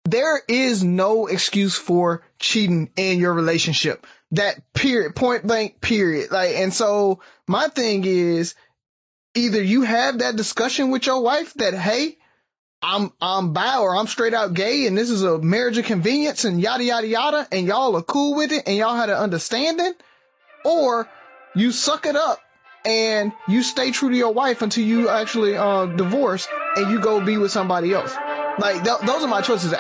there is no excuse for cheating in your relationship. That period, point blank period. Like, and so my thing is either you have that discussion with your wife that, hey, I'm bi or I'm straight out gay and this is a marriage of convenience and yada, yada, yada. And y'all are cool with it and y'all had an understanding, or you suck it up and you stay true to your wife until you actually divorce and you go be with somebody else. Like, those are my choices.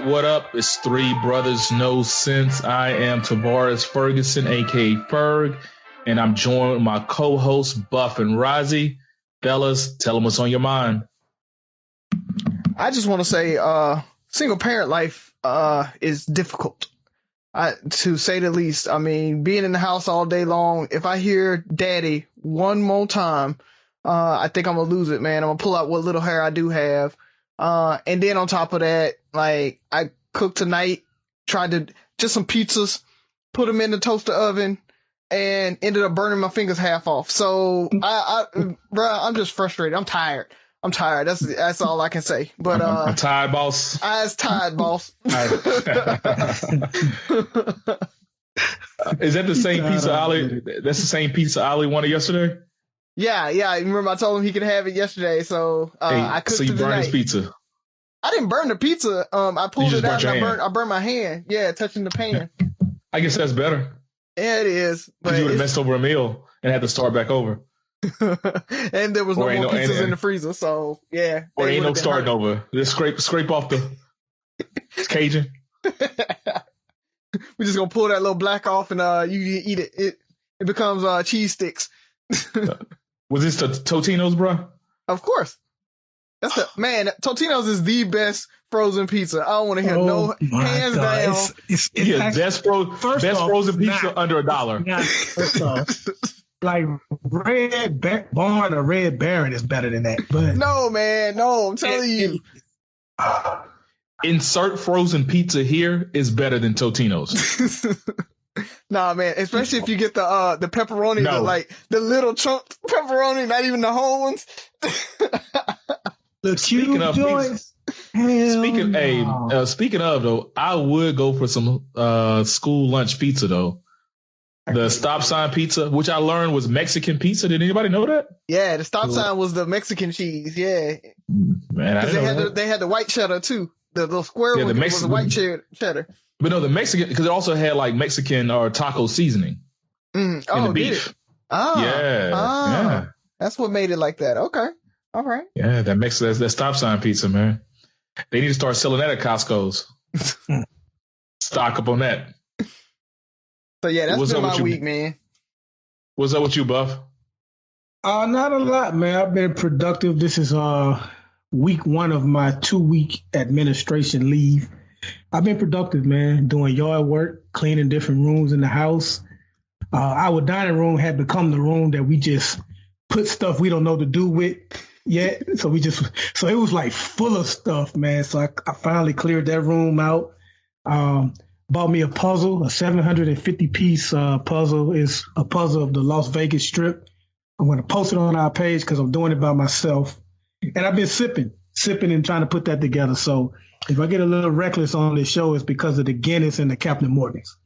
What up? It's Three Brothers No Sense. I am Tavares Ferguson, aka Ferg, and I'm joined with my co-hosts Buff and Razi. Fellas, tell them what's on your mind. I just want to say, single parent life is difficult, to say the least. I mean, being in the house all day long, if I hear daddy one more time, I think I'm gonna lose it, man. I'm gonna pull out what little hair I do have. And then on top of that, like, I cooked tonight, tried to just some pizzas, put them in the toaster oven, and ended up burning my fingers half off. So I'm just frustrated. I'm tired. That's all I can say. But I'm tired, boss. I was tired, boss. Is that the same pizza Ali? That's the same pizza Ali wanted yesterday? Yeah. Remember I told him he could have it yesterday, so I cooked it. So you burned his pizza? I didn't burn the pizza. I pulled it out and I burned my hand. Yeah, touching the pan. I guess that's better. Yeah, it is. But you would have messed over a meal and had to start back over. And there was no more pizzas in the freezer, so yeah. Or ain't no starting over. Just scrape off the Cajun. We're just gonna pull that little black off and you eat it. It becomes cheese sticks. Was this the Totino's, bro? Of course. That's man. Totino's is the best frozen pizza. I don't want to hear hands down. It's best frozen pizza under $1. First off, like Red Barn or Red Baron is better than that. But no, man, no. I'm telling you. Insert frozen pizza here is better than Totino's. Nah, man, especially if you get the pepperoni, the little chunk pepperoni, not even the whole ones. The cube joints. Speaking of though, I would go for some school lunch pizza though. The stop sign pizza, which I learned was Mexican pizza. Did anybody know that? Yeah, the stop sign was the Mexican cheese. Yeah, man, I didn't know that. They had the white cheddar too. The little square one was the white cheddar. But no, the Mexican, because it also had like Mexican or taco seasoning in the beef. Yeah. That's what made it like that. Okay. All right. Yeah, that stop sign pizza, man. They need to start selling that at Costco's. Stock up on that. So yeah, that's been my week, man. What's up with you, Buff? Not a lot, man. I've been productive. This is week 1 of my 2-week administration leave. I've been productive, man, doing yard work, cleaning different rooms in the house. Our dining room had become the room that we just put stuff we don't know to do with yet. So it was like full of stuff, man. So I finally cleared that room out. Bought me a puzzle, a 750-piece puzzle. It's a puzzle of the Las Vegas Strip. I'm going to post it on our page because I'm doing it by myself. And I've been sipping and trying to put that together. So if I get a little reckless on this show, it's because of the Guinness and the Captain Morgans.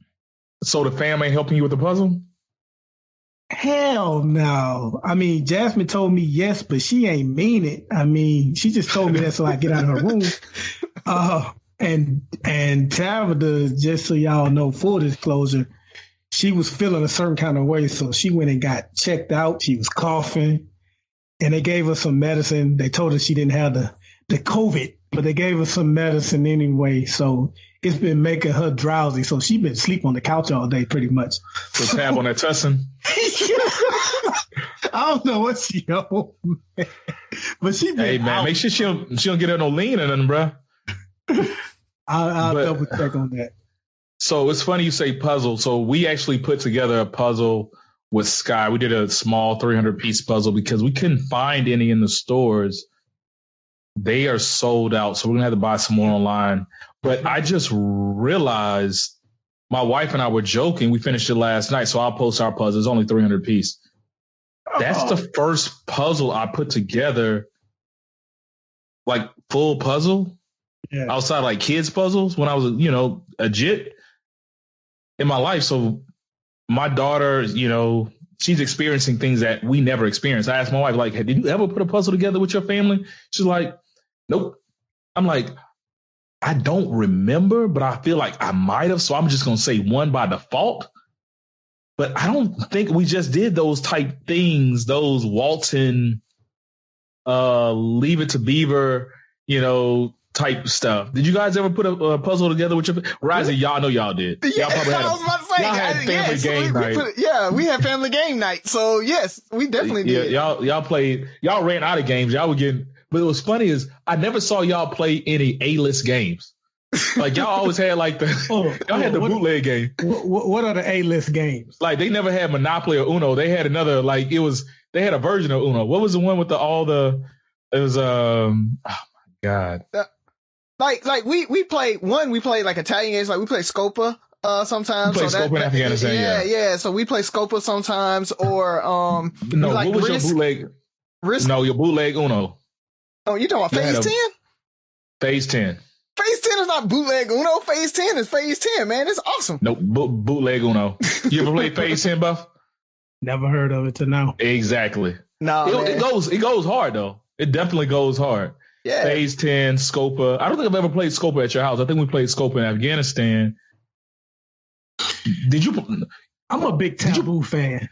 So the fam ain't helping you with the puzzle? Hell no. I mean, Jasmine told me yes, but she ain't mean it. I mean, she just told me that so I get out of her room. And Tabitha, just so y'all know, full disclosure, she was feeling a certain kind of way. So she went and got checked out. She was coughing and they gave her some medicine. They told her she didn't have the COVID, but they gave her some medicine anyway. So it's been making her drowsy. So she's been sleep on the couch all day pretty much. So Tab on that tussin? I don't know what she on, but she been Hey, man, out. Make sure she don't get her no lean in nothing, bro. I'll double check on that. So it's funny you say puzzle. So we actually put together a puzzle with Sky. We did a small 300-piece puzzle because we couldn't find any in the stores They are sold out, so we're gonna have to buy some more online. But I just realized my wife and I were joking. We finished it last night, so I'll post our puzzle. It's only 300 piece. That's the first puzzle I put together, like full puzzle, outside like kids puzzles when I was, a jit in my life. So my daughter, she's experiencing things that we never experienced. I asked my wife, like, hey, did you ever put a puzzle together with your family? She's like, nope. I'm like, I don't remember, but I feel like I might have. So I'm just going to say one by default. But I don't think we just did those type things, those Walton, Leave It to Beaver, type stuff. Did you guys ever put a puzzle together with your Razi? Y'all know y'all did. Y'all probably had y'all had family game night. We had family game night. So yes, we definitely did. Y'all played. Y'all ran out of games. Y'all were getting. But what was funny is I never saw y'all play any A-list games. Like y'all always had like y'all had the bootleg game. What are the A-list games? Like they never had Monopoly or Uno. They had another they had a version of Uno. What was the one with it was oh my God. Like we played like Italian games, like we played Scopa sometimes. We played Scopa in Afghanistan, yeah. So we play Scopa sometimes or no, like what was Risk? Your bootleg? Risk? No, your bootleg Uno. Oh, you talking about Phase 10? Phase 10. Phase 10 is not bootleg Uno. Phase 10 is Phase 10, man. It's awesome. Nope, bootleg Uno. You ever played Phase 10, Buff? Never heard of it till now. Exactly. No, it goes hard though. It definitely goes hard. Yeah. Phase 10, Scopa. I don't think I've ever played Scopa at your house. I think we played Scopa in Afghanistan. Did you? I'm a big Taboo fan.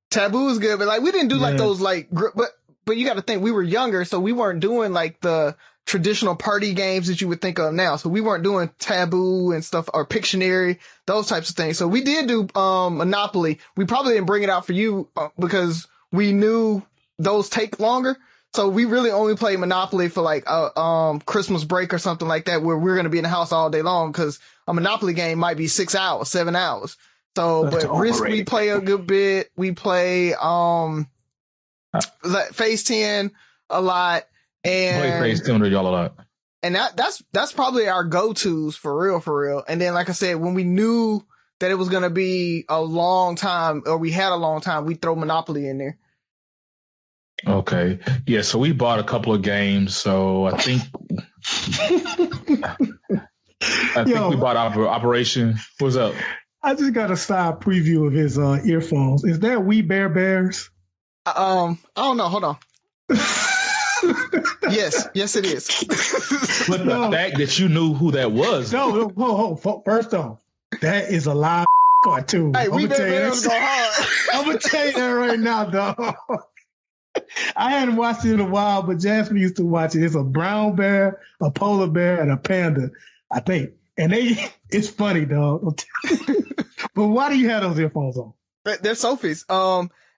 Taboo is good, but like we didn't do like those like, but you got to think we were younger, so we weren't doing like the traditional party games that you would think of now. So we weren't doing Taboo and stuff or Pictionary, those types of things. So we did do Monopoly. We probably didn't bring it out for you because we knew those take longer. So we really only played Monopoly for like Christmas break or something like that, where we're going to be in the house all day long because a Monopoly game might be 6 hours, 7 hours. So, but Risk we play a good bit. We play Phase 10 a lot, and play Phase 10 with y'all a lot. And that's probably our go-tos for real. And then, like I said, when we knew that it was going to be a long time, or we had a long time, we throw Monopoly in there. Okay. Yeah, so we bought a couple of games. So I think we bought Operation. What's up? I just got a side preview of his earphones. Is that We Bear Bears? I don't know. Hold on. Yes, it is. But the fact that you knew who that was. No, first off, that is a live cartoon. Hey, We Bear Bears go hard. I'm going to tell you that right now, dog. I hadn't watched it in a while, but Jasmine used to watch it. It's a brown bear, a polar bear, and a panda, I think. And it's funny, dog. But why do you have those earphones on? They're Sophie's.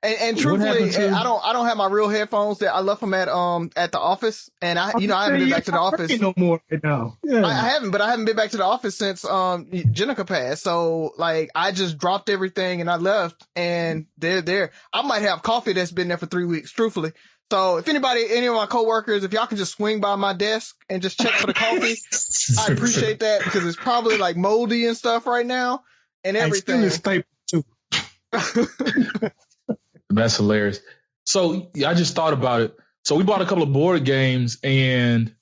And truthfully, I don't have my real headphones. That I left them at the office, and I haven't been back to the office no more right now. Yeah. I haven't been back to the office since Jenica passed. So like I just dropped everything and I left, and they're there. I might have coffee that's been there for 3 weeks, truthfully. So if any of my coworkers, if y'all can just swing by my desk and just check for the coffee, I'd appreciate that because it's probably like moldy and stuff right now and everything. It's still too. That's hilarious. So I just thought about it. So we bought a couple of board games, and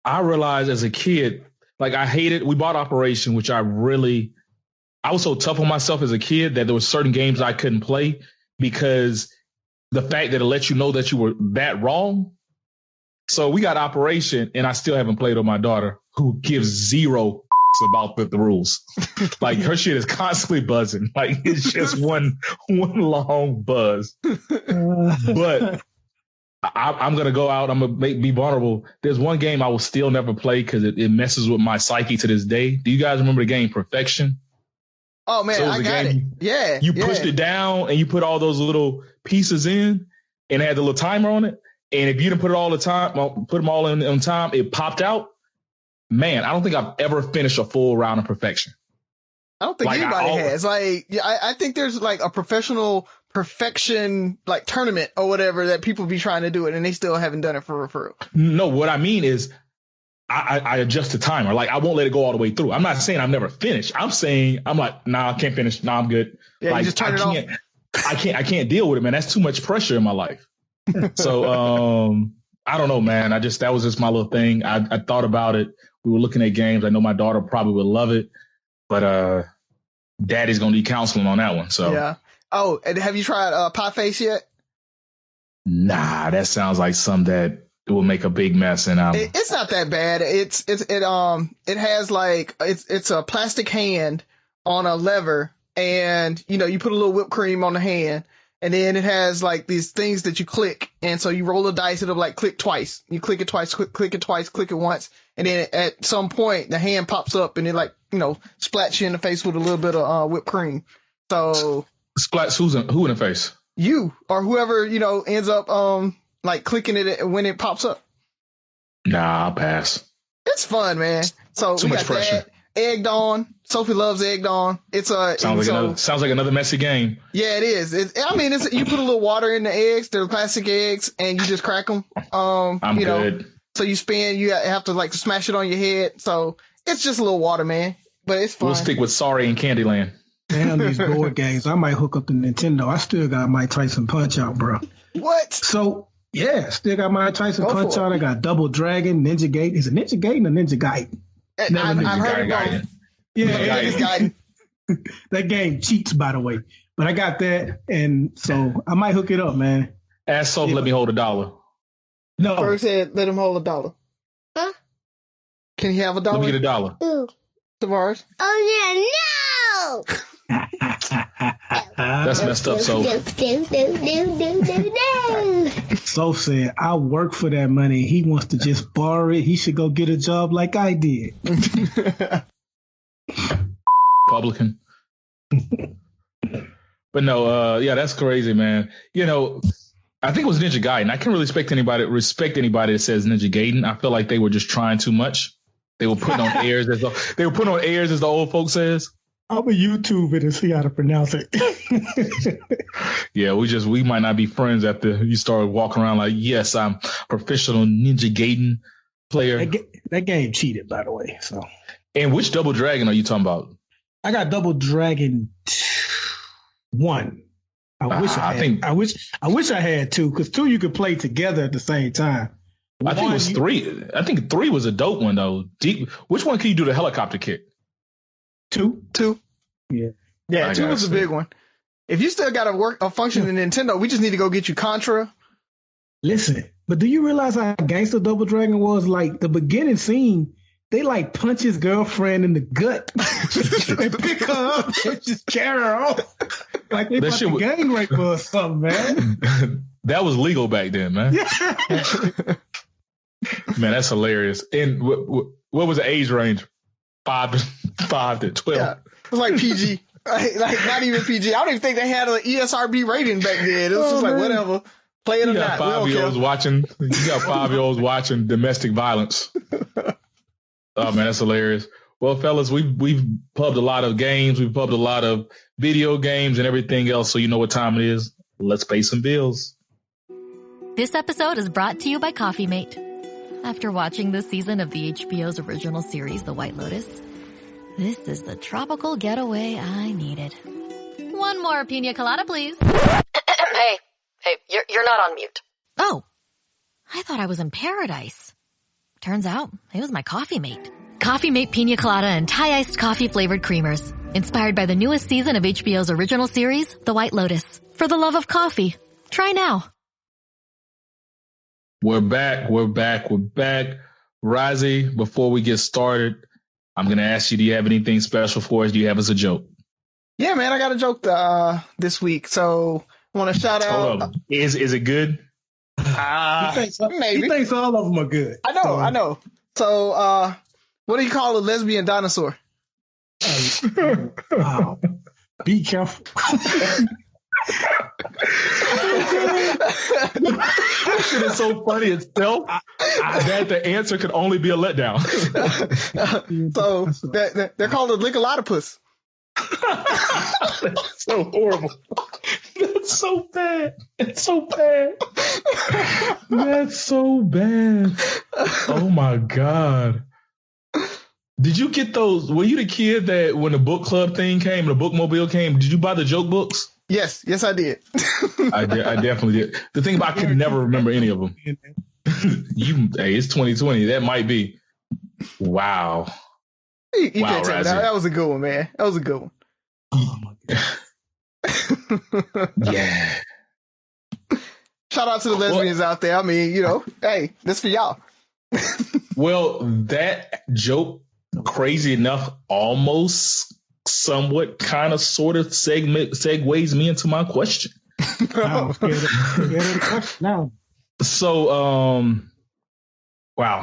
I realized as a kid, like I hated. We bought Operation, which I was so tough on myself as a kid that there were certain games I couldn't play because the fact that it lets you know that you were that wrong. So we got Operation, and I still haven't played with my daughter, who gives zero about the rules. Like her shit is constantly buzzing. Like it's just one long buzz. But I'm gonna go out. I'm gonna be vulnerable. There's one game I will still never play because it messes with my psyche to this day. Do you guys remember the game Perfection? Oh man, I got it. Yeah. You pushed it down and you put all those little pieces in, and it had the little timer on it. And if you didn't put them all in on time, it popped out. Man, I don't think I've ever finished a full round of Perfection. I don't think anybody has. Like, I think there's like a professional perfection like tournament or whatever that people be trying to do it and they still haven't done it for real. No, what I mean is I adjust the timer. Like, I won't let it go all the way through. I'm not saying I've never finished. I'm saying I'm like, nah, I can't finish. Nah, I'm good. Yeah, like, you just turn it off. I can't deal with it, man. That's too much pressure in my life. So I don't know, man. That was just my little thing. I thought about it. We were looking at games. I know my daughter probably would love it, but daddy's gonna need counseling on that one. So yeah. Oh, and have you tried Pie Face yet? Nah, that sounds like something that will make a big mess. And it's not that bad. It has like it's a plastic hand on a lever, and you put a little whipped cream on the hand. And then it has like these things that you click. And so you roll a dice, it'll like click twice. You click it twice, click it twice, click it once. And then at some point, the hand pops up and it like, splats you in the face with a little bit of whipped cream. So. Splats who in the face? You or whoever, ends up like clicking it when it pops up. Nah, I'll pass. It's fun, man. So too much pressure. Egged on. Sophie loves egged on. Sounds like another messy game. Yeah, it is. You put a little water in the eggs, they're plastic eggs, and you just crack them. I'm good. So you spin, you have to like smash it on your head. So it's just a little water, man. But it's fun. We'll stick with Sorry and Candyland. Damn, these board games. I might hook up the Nintendo. I still got Mike Tyson Punch Out, bro. What? So, yeah, still got Mike Tyson Punch Out. I got Double Dragon, Ninja Gaiden. Is it Ninja Gaiden or Ninja Gaiden? I've heard it wrong. Yeah, it's Gaiden. That game cheats, by the way. But I got that, and so I might hook it up, man. Ask Soap, let me hold $1. No. Ferg said, let him hold $1. Huh? Can he have $1? Let me get $1. Ooh. Tavares? Oh, yeah, no! That's messed up, Soap. Soap said, I work for that money. He wants to just borrow it. He should go get a job like I did. Republican. But no, that's crazy, man. I think it was Ninja Gaiden. I can't really respect anybody that says Ninja Gaiden. I feel like they were just trying too much. They were putting on airs as the old folks says. I'm a YouTube it and see how to pronounce it. Yeah, we might not be friends after you start walking around like, yes, I'm professional Ninja Gaiden player. That game cheated, by the way. So. And which Double Dragon are you talking about? I got Double Dragon 1. I wish I had 2, because 2 you could play together at the same time. I think it was 3. I think 3 was a dope one though. Which one can you do the helicopter kick? 2. Yeah, 2 was a big one. If you still got a function in Nintendo, we just need to go get you Contra. Listen, but do you realize how gangster Double Dragon was? Like the beginning scene, they like punch his girlfriend in the gut and pick her up and just carry her off. Like they about to gang rape her or something, man. That was legal back then, man. Man, that's hilarious. And what was the age range? 5 to 12. Yeah, it was like PG. like not even PG. I don't even think they had an ESRB rating back then. It was just like, whatever. Play it or not. You got 5-year-olds watching domestic violence. Oh, man, that's hilarious. Well, fellas, we've pubbed a lot of games. We've pubbed a lot of video games and everything else. So you know what time it is. Let's pay some bills. This episode is brought to you by Coffee Mate. After watching this season of the HBO's original series, The White Lotus, this is the tropical getaway I needed. One more pina colada, please. Hey, you're not on mute. Oh, I thought I was in paradise. Turns out it was my Coffee Mate. Coffee Mate Pina Colada and Thai iced coffee flavored creamers. Inspired by the newest season of HBO's original series, The White Lotus. For the love of coffee. Try now. We're back. Razi, before we get started, I'm going to ask you, do you have anything special for us? Do you have us a joke? Yeah, man, I got a joke this week. So I want to shout out. Is it good? Maybe. He thinks all of them are good. I know. So what do you call a lesbian dinosaur? Wow. Be careful. That shit is so funny itself that the answer could only be a letdown. So they're called a Lickalotopus. That's so horrible. That's so bad. It's so bad. That's so bad. Oh my God. Did you get those? Were you the kid that when the book club thing came, the bookmobile came, did you buy the joke books? Yes, I did. I definitely did. The thing about I could never remember any of them. Hey, it's 2020. That might be. Wow. You wow, can't tell me that was a good one, man. That was a good one. Oh my God. Yeah. Shout out to the lesbians out there. I mean, hey, this for y'all. Well, that joke, crazy enough, almost somewhat kind of sort of segues me into my question. I'm scared of the question now. So, wow.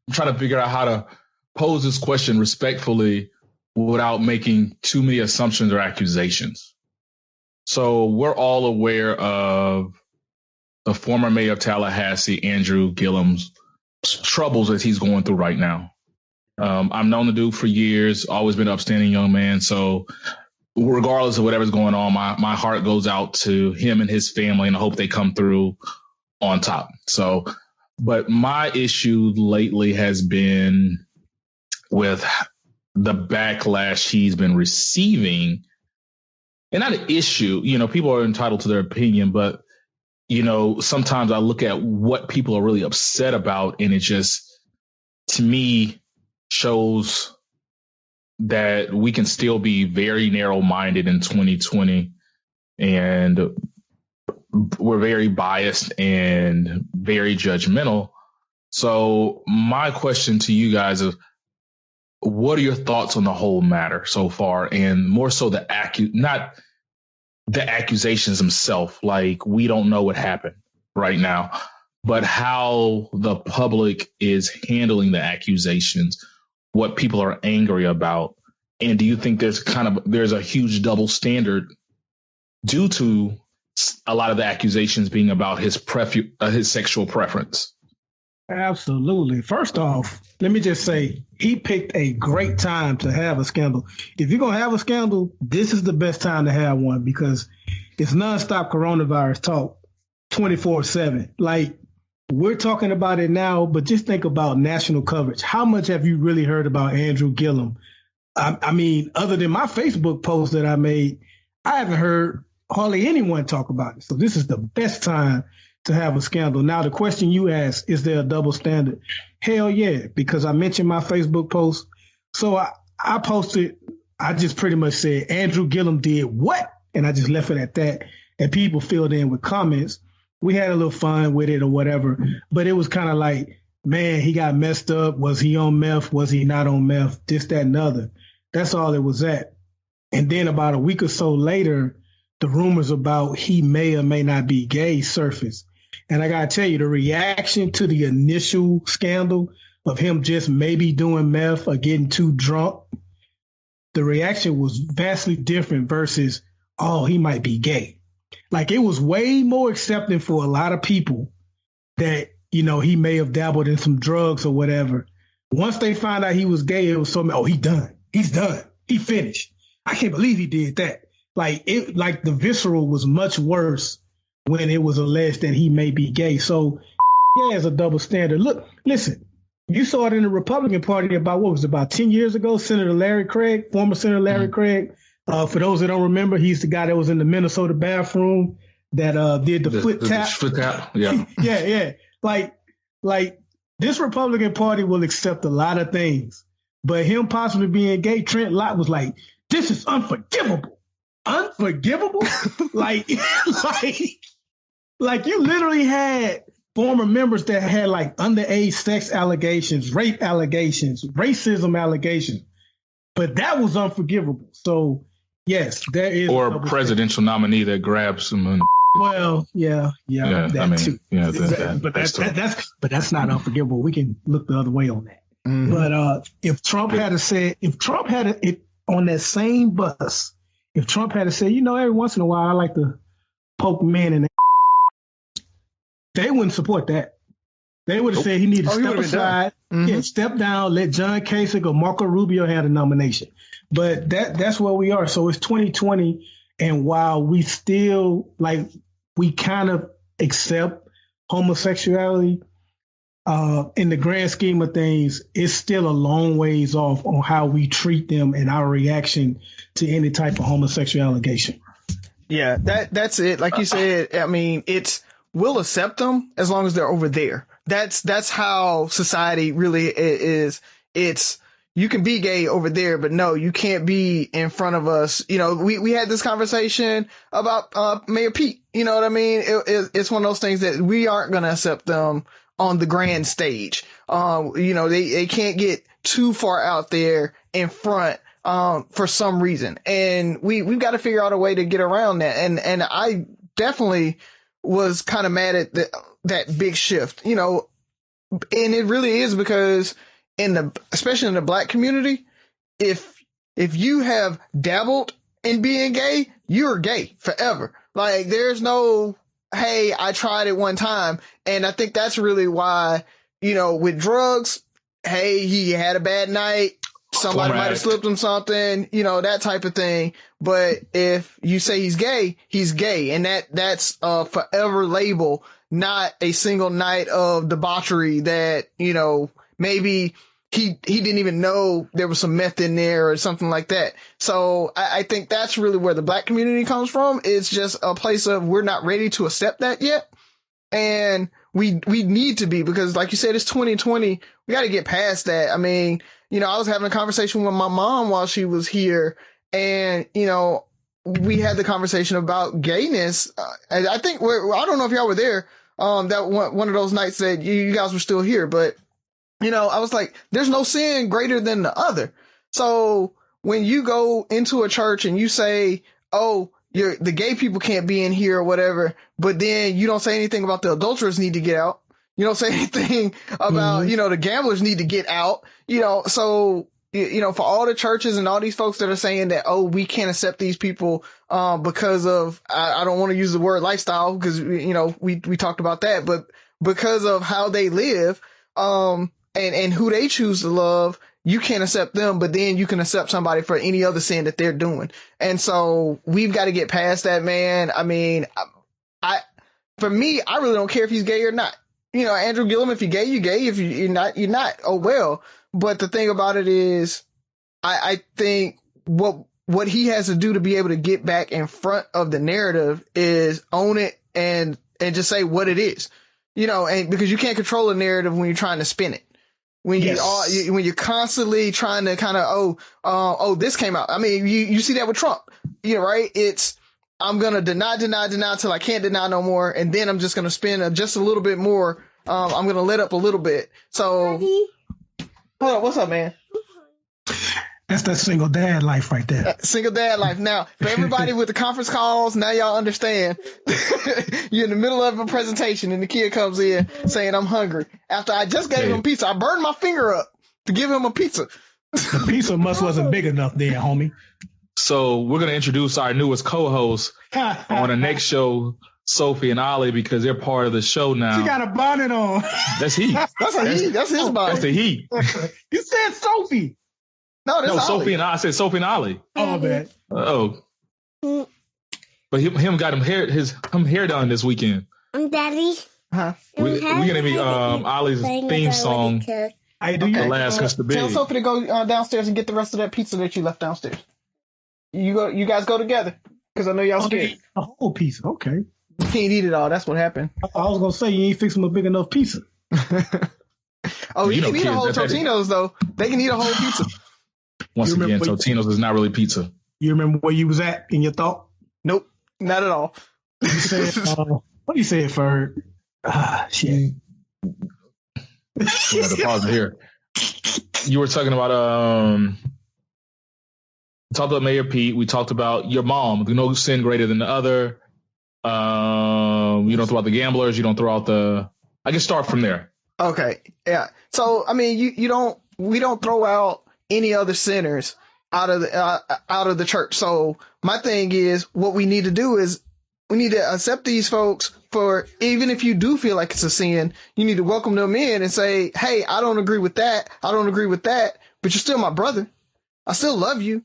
I'm trying to figure out how to pose this question respectfully without making too many assumptions or accusations. So we're all aware of the former mayor of Tallahassee, Andrew Gillum's troubles that he's going through right now. I've known the dude for years, always been an upstanding young man. So regardless of whatever's going on, my heart goes out to him and his family, and I hope they come through on top. So, but my issue lately has been with the backlash he's been receiving. And not an issue, people are entitled to their opinion, but, sometimes I look at what people are really upset about, and it just, to me, shows that we can still be very narrow-minded in 2020, and we're very biased and very judgmental. So my question to you guys is, what are your thoughts on the whole matter so far? And more so not the accusations themselves, like we don't know what happened right now, but how the public is handling the accusations, what people are angry about. And do you think there's a huge double standard due to a lot of the accusations being about his sexual preference? Absolutely. First off, let me just say, he picked a great time to have a scandal. If you're going to have a scandal, this is the best time to have one, because it's nonstop coronavirus talk 24/7. Like, we're talking about it now, but just think about national coverage. How much have you really heard about Andrew Gillum? I mean, other than my Facebook post that I made, I haven't heard hardly anyone talk about it. So this is the best time to have a scandal. Now, the question you asked, is there a double standard? Hell yeah, because I mentioned my Facebook post. So I posted, I just pretty much said, Andrew Gillum did what? And I just left it at that. And people filled in with comments. We had a little fun with it or whatever. But it was kind of like, man, he got messed up. Was he on meth? Was he not on meth? This, that, and other. That's all it was at. And then about a week or so later, the rumors about he may or may not be gay surfaced. And I got to tell you, the reaction to the initial scandal of him just maybe doing meth or getting too drunk, the reaction was vastly different versus, oh, he might be gay. Like, it was way more accepting for a lot of people that, he may have dabbled in some drugs or whatever. Once they found out he was gay, it was so, oh, he done. He's done. He finished. I can't believe he did that. Like the visceral was much worse when it was alleged that he may be gay. So, yeah, it's a double standard. Look, listen, you saw it in the Republican Party about 10 years ago, Senator Larry Craig, former Senator Larry Craig. For those that don't remember, he's the guy that was in the Minnesota bathroom that did the foot tap. Foot tap, yeah. Yeah. Like this Republican Party will accept a lot of things, but him possibly being gay, Trent Lott was like, this is unforgivable. Unforgivable? like you literally had former members that had like underage sex allegations, rape allegations, racism allegations, but that was unforgivable. So yes, there is. Or a presidential nominee that grabs some. Well, yeah, that too. Yeah, but that's not unforgivable. We can look the other way on that. Mm-hmm. But if Trump had on that same bus, if Trump had said, every once in a while I like to poke men in the they wouldn't support that. They would have said he needed to step aside, step down, let John Kasich or Marco Rubio have a nomination. But that's where we are. So it's 2020, And while we still we kind of accept homosexuality, in the grand scheme of things, it's still a long ways off on how we treat them and our reaction to any type of homosexual allegation. Yeah, that's it. Like you said, I mean, we'll accept them as long as they're over there. That's how society really is. It's, you can be gay over there, but no, you can't be in front of us. You know, we had this conversation about Mayor Pete. You know what I mean? It's one of those things that we aren't going to accept them on the grand stage. You know, they can't get too far out there in front for some reason. And we've got to figure out a way to get around that. And I definitely was kind of mad at that big shift, you know, and it really is because especially in the black community, if you have dabbled in being gay, you're gay forever. Like, there's no, hey, I tried it one time. And I think that's really why, you know, with drugs, hey, he had a bad night. Somebody might have slipped him something, you know, that type of thing. But if you say he's gay, he's gay. And that's a forever label, not a single night of debauchery that, you know, maybe he didn't even know there was some meth in there or something like that. So I think that's really where the black community comes from. It's just a place of, we're not ready to accept that yet. And we need to be, because like you said, it's 2020. We got to get past that. I mean, you know, I was having a conversation with my mom while she was here, and, you know, we had the conversation about gayness. And I think I don't know if y'all were there. That one of those nights that you guys were still here, but, you know, I was like, there's no sin greater than the other. So when you go into a church and you say, oh, the gay people can't be in here or whatever, but then you don't say anything about the adulterers need to get out. You don't say anything about, you know, the gamblers need to get out, you know. So, you know, for all the churches and all these folks that are saying that, oh, we can't accept these people because of, I don't want to use the word lifestyle because, you know, we talked about that, but because of how they live and who they choose to love, you can't accept them, but then you can accept somebody for any other sin that they're doing. And so we've got to get past that, man. I mean, for me, I really don't care if he's gay or not. You know, Andrew Gillum, if you're gay, you're gay. If you're not, you're not. Oh, well. But the thing about it is, I think what he has to do to be able to get back in front of the narrative is own it and just say what it is. You know, and because you can't control a narrative when you're trying to spin it. When when you're constantly trying to kind of, this came out. I mean, you see that with Trump, you know, right? It's, I'm going to deny till I can't deny no more. And then I'm just going to spin just a little bit more. I'm going to let up a little bit. So, hold on, what's up, man? That's that single dad life right there. Single dad life. Now, for everybody with the conference calls, now y'all understand. You're in the middle of a presentation and the kid comes in saying, I'm hungry. After I just gave him pizza, I burned my finger up to give him a pizza. The pizza wasn't big enough there, homie. So we're going to introduce our newest co-host on the next show, Sophie and Ollie, because they're part of the show now. She got a bonnet on. That's he. That's his bonnet. That's the he. You said Sophie. No, Sophie and I said Sophie and Ollie. Oh, man. Oh. But him got him hair done this weekend. Daddy. Huh? We're going to be Ollie's theme song. I do. The last Mr. Big. Tell Sophie to go downstairs and get the rest of that pizza that you left downstairs. You guys go together, because I know y'all scared. A whole pizza, okay. You can't eat it all. That's what happened. I was gonna say you ain't fixing a big enough pizza. Oh, you can eat a whole Totino's though. They can eat a whole pizza. Once again, Totino's is not really pizza. You remember where you was at in your thought? Nope, not at all. You said, what do you say, Ferg? Shit. We have to pause it here. You were talking about talked about Mayor Pete. We talked about your mom. No sin greater than the other. You don't throw out the gamblers. You don't throw out the. I can start from there. Okay, yeah. So I mean, we don't throw out any other sinners out of the church. So my thing is, what we need to do is we need to accept these folks for, even if you do feel like it's a sin, you need to welcome them in and say, hey, I don't agree with that. I don't agree with that, but you're still my brother. I still love you.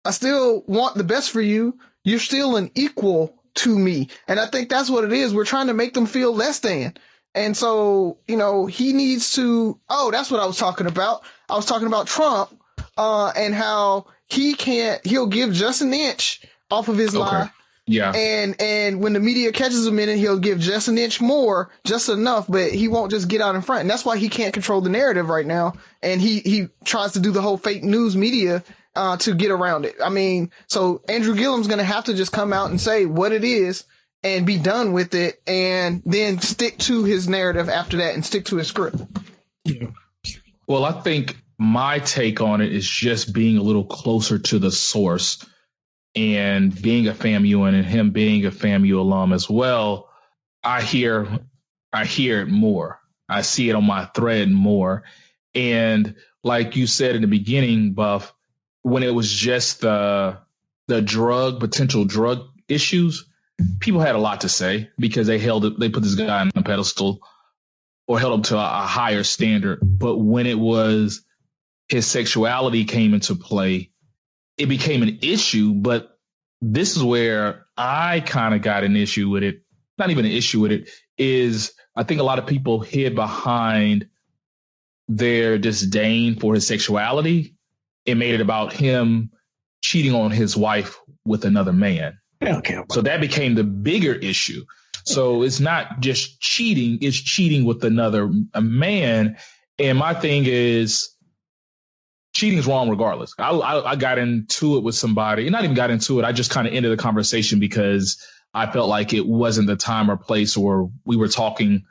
I still want the best for you. You're still an equal to me. And I think that's what it is. We're trying to make them feel less than. And so, he needs to, that's what I was talking about. I was talking about Trump, and how he'll give just an inch off of his lie. Yeah. And when the media catches him in it, he'll give just an inch more, just enough, but he won't just get out in front. And that's why he can't control the narrative right now. And he tries to do the whole fake news media to get around it. I mean, so Andrew Gillum's going to have to just come out and say what it is and be done with it, and then stick to his narrative after that and stick to his script. Yeah. Well, I think my take on it is just being a little closer to the source. And being a FAMU and him being a FAMU alum as well, I hear it more. I see it on my thread more. And like you said in the beginning, Buff, when it was just the potential drug issues, people had a lot to say because they put this guy on a pedestal or held him to a higher standard. But when it was his sexuality came into play, it became an issue. But this is where I kind of got an issue with it. Not even an issue with it, is I think a lot of people hid behind their disdain for his sexuality and made it about him cheating on his wife with another man. Okay. So that became the bigger issue. So it's not just cheating, it's cheating with a man. And my thing is, cheating is wrong regardless. I got into it with somebody, not even got into it. I just kind of ended the conversation because I felt like it wasn't the time or place, or we were talking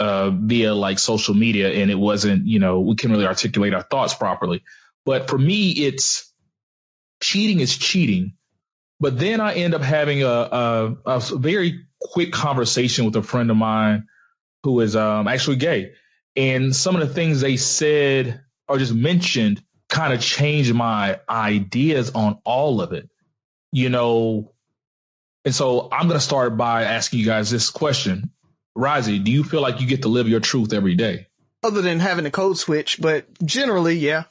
via like social media, and it wasn't, we couldn't really articulate our thoughts properly. But for me, it's cheating is cheating. But then I end up having a very quick conversation with a friend of mine who is actually gay. And some of the things they said or just mentioned kind of changed my ideas on all of it, And so I'm going to start by asking you guys this question. Razi, do you feel like you get to live your truth every day? Other than having a code switch, but generally, yeah.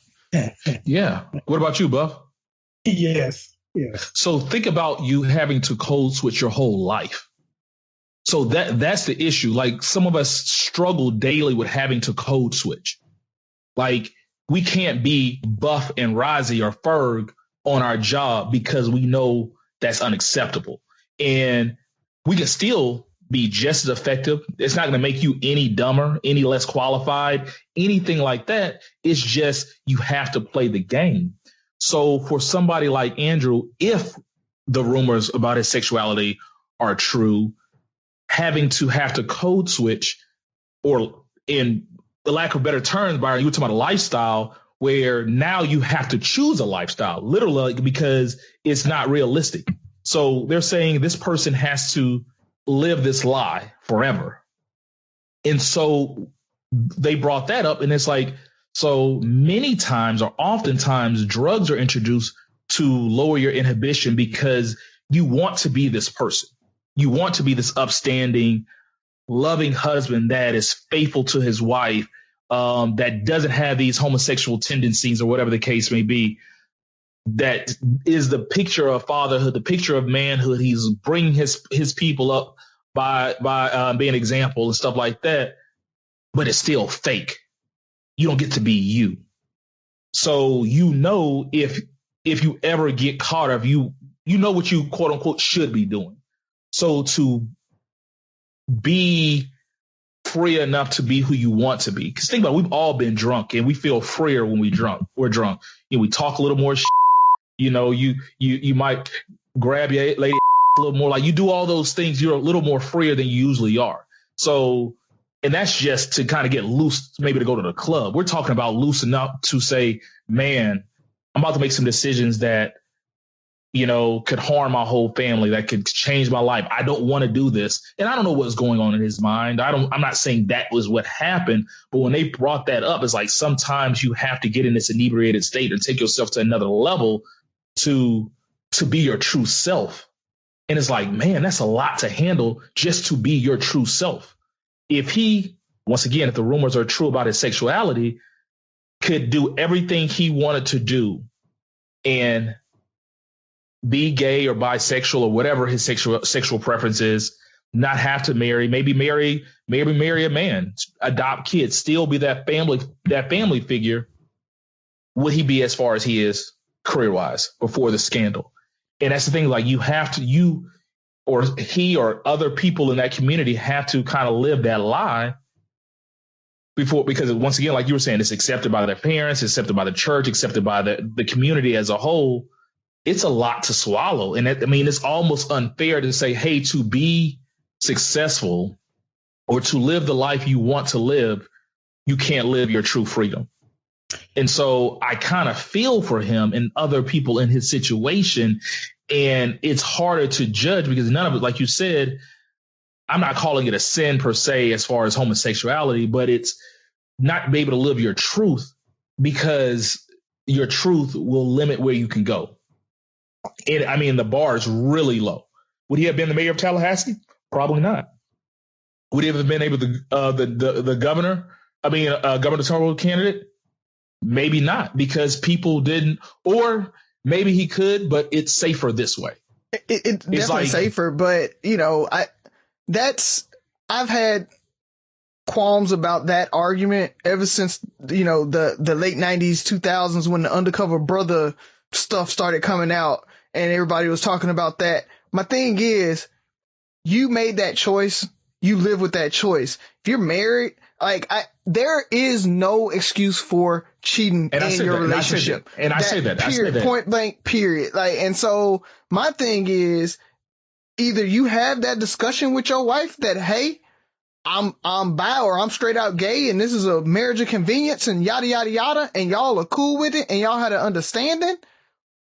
Yeah. What about you, Buff? Yes. Yeah. So think about you having to code switch your whole life. So that's the issue. Like, some of us struggle daily with having to code switch. Like, we can't be Buff and Razi or Ferg on our job because we know that's unacceptable. And we can still be just as effective. It's not going to make you any dumber, any less qualified, anything like that. It's just you have to play the game. So for somebody like Andrew, if the rumors about his sexuality are true, having to code switch, or in the lack of better terms, Byron, you were talking about a lifestyle where now you have to choose a lifestyle, literally, because it's not realistic. So they're saying this person has to live this lie forever. And so they brought that up, and it's like, so many times or oftentimes drugs are introduced to lower your inhibition because you want to be this person. You want to be this upstanding, loving husband that is faithful to his wife, that doesn't have these homosexual tendencies or whatever the case may be. That is the picture of fatherhood, the picture of manhood. He's bringing his people up by being an example and stuff like that. But it's still fake. You don't get to be you. So if you ever get caught, or if you know what you quote unquote should be doing. So to be free enough to be who you want to be. Because think about it, we've all been drunk and we feel freer when we're drunk. We talk a little more shit. You might grab your lady a little more. Like, you do all those things, you're a little more freer than you usually are. So, and that's just to kind of get loose, maybe to go to the club. We're talking about loose enough to say, man, I'm about to make some decisions that, could harm my whole family, that could change my life. I don't want to do this. And I don't know what's going on in his mind. I'm not saying that was what happened, but when they brought that up, it's like sometimes you have to get in this inebriated state and take yourself to another level to be your true self. And it's like, man, that's a lot to handle just to be your true self. If the rumors are true about his sexuality, could do everything he wanted to do and be gay or bisexual or whatever his sexual preference is, not have to marry, maybe marry a man, adopt kids, still be that family figure. Would he be as far as he is career wise before the scandal? And that's the thing, like you or he or other people in that community have to kind of live that lie before, because once again, like you were saying, it's accepted by their parents, accepted by the church, accepted by the community as a whole. It's a lot to swallow. And it's almost unfair to say, hey, to be successful or to live the life you want to live, you can't live your true freedom. And so I kind of feel for him and other people in his situation. And it's harder to judge because none of it, like you said, I'm not calling it a sin per se as far as homosexuality, but it's not be able to live your truth because your truth will limit where you can go. And the bar is really low. Would he have been the mayor of Tallahassee? Probably not. Would he have been able to the gubernatorial candidate? Maybe not, because people didn't, or maybe he could, but it's safer this way. It's definitely safer, but I've had qualms about that argument ever since, the late 90s, 2000s, when the undercover brother stuff started coming out and everybody was talking about that. My thing is, you made that choice. You live with that choice. If you're married, there is no excuse for cheating in your relationship. And I say that. Point blank, period. And so my thing is, either you have that discussion with your wife that, hey, I'm bi or I'm straight out gay and this is a marriage of convenience and yada, yada, yada, and y'all are cool with it and y'all had an understanding,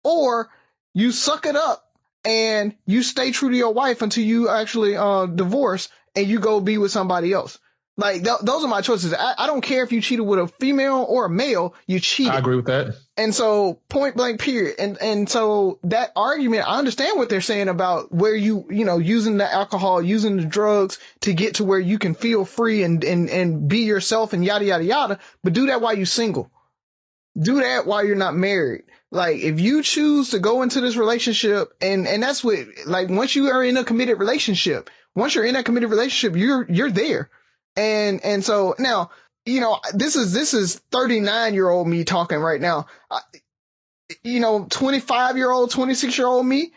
or you suck it up and you stay true to your wife until you actually divorce and you go be with somebody else. Those are my choices. I don't care if you cheated with a female or a male, you cheated. I agree with that. And so point blank, period. And so that argument, I understand what they're saying about where using the alcohol, using the drugs to get to where you can feel free and be yourself and yada, yada, yada. But do that while you're single. Do that while you're not married. If you choose to go into this relationship and that's what, once you are in a committed relationship, you're there. And so now, this is 39-year-old me talking right now. 25-year-old, 26-year-old me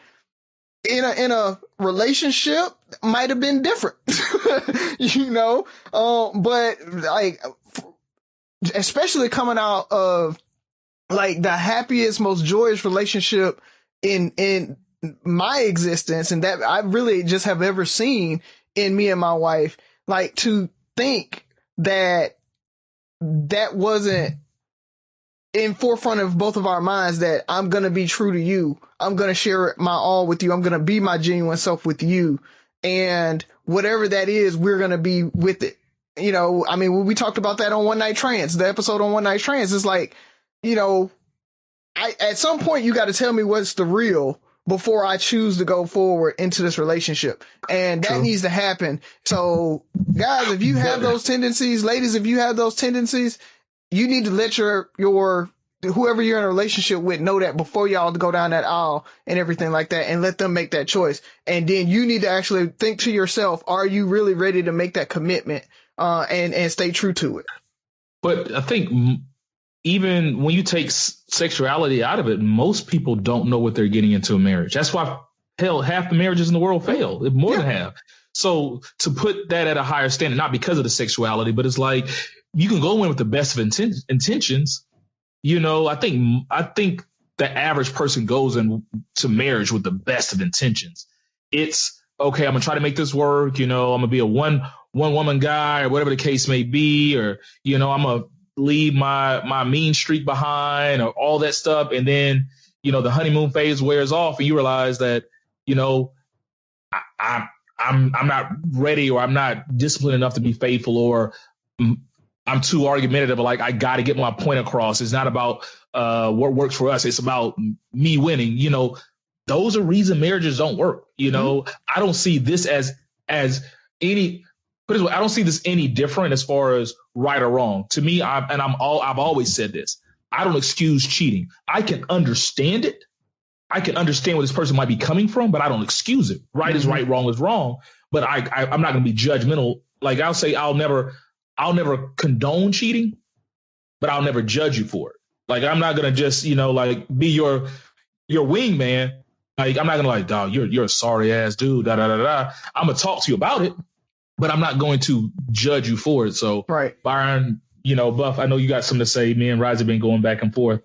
in a relationship might have been different, but especially coming out of the happiest, most joyous relationship in my existence, and that I really just have ever seen in me and my wife, to think that wasn't in forefront of both of our minds, that I'm going to be true to you. I'm going to share my all with you. I'm going to be my genuine self with you. And whatever that is, we're going to be with it. When we talked about that on One Night Trans, the episode on One Night Trans, it's at some point you got to tell me what's the real before I choose to go forward into this relationship. And that needs to happen. So guys, if you have those tendencies, ladies, if you have those tendencies, you need to let your whoever you're in a relationship with know that before y'all go down that aisle and everything like that, and let them make that choice. And then you need to actually think to yourself, are you really ready to make that commitment and stay true to it? But I think even when you take sexuality out of it, most people don't know what they're getting into a marriage. That's why, hell, half the marriages in the world fail, more than half. So to put that at a higher standard, not because of the sexuality, but it's you can go in with the best of intentions. I think the average person goes into marriage with the best of intentions. It's okay, I'm gonna try to make this work. I'm gonna be a one woman guy or whatever the case may be, or I'm gonna leave my mean streak behind or all that stuff. And then, the honeymoon phase wears off and you realize that, I'm not ready, or I'm not disciplined enough to be faithful, or I'm too argumentative. I got to get my point across. It's not about what works for us. It's about me winning. Those are reasons marriages don't work. I don't see this as any. Put it this way, I don't see this any different as far as right or wrong. To me, I've always said this. I don't excuse cheating. I can understand it, I can understand where this person might be coming from, but I don't excuse it. Right is right, wrong is wrong. But I'm not going to be judgmental. Like I'll say, I'll never condone cheating, but I'll never judge you for it. Like I'm not going to just, like be your wingman. Like I'm not going to like, dog, you're a sorry ass dude. Da da da da. I'm gonna talk to you about it, but I'm not going to judge you for it. So, right, Byron, Buff, I know you got something to say. Me and Razi been going back and forth.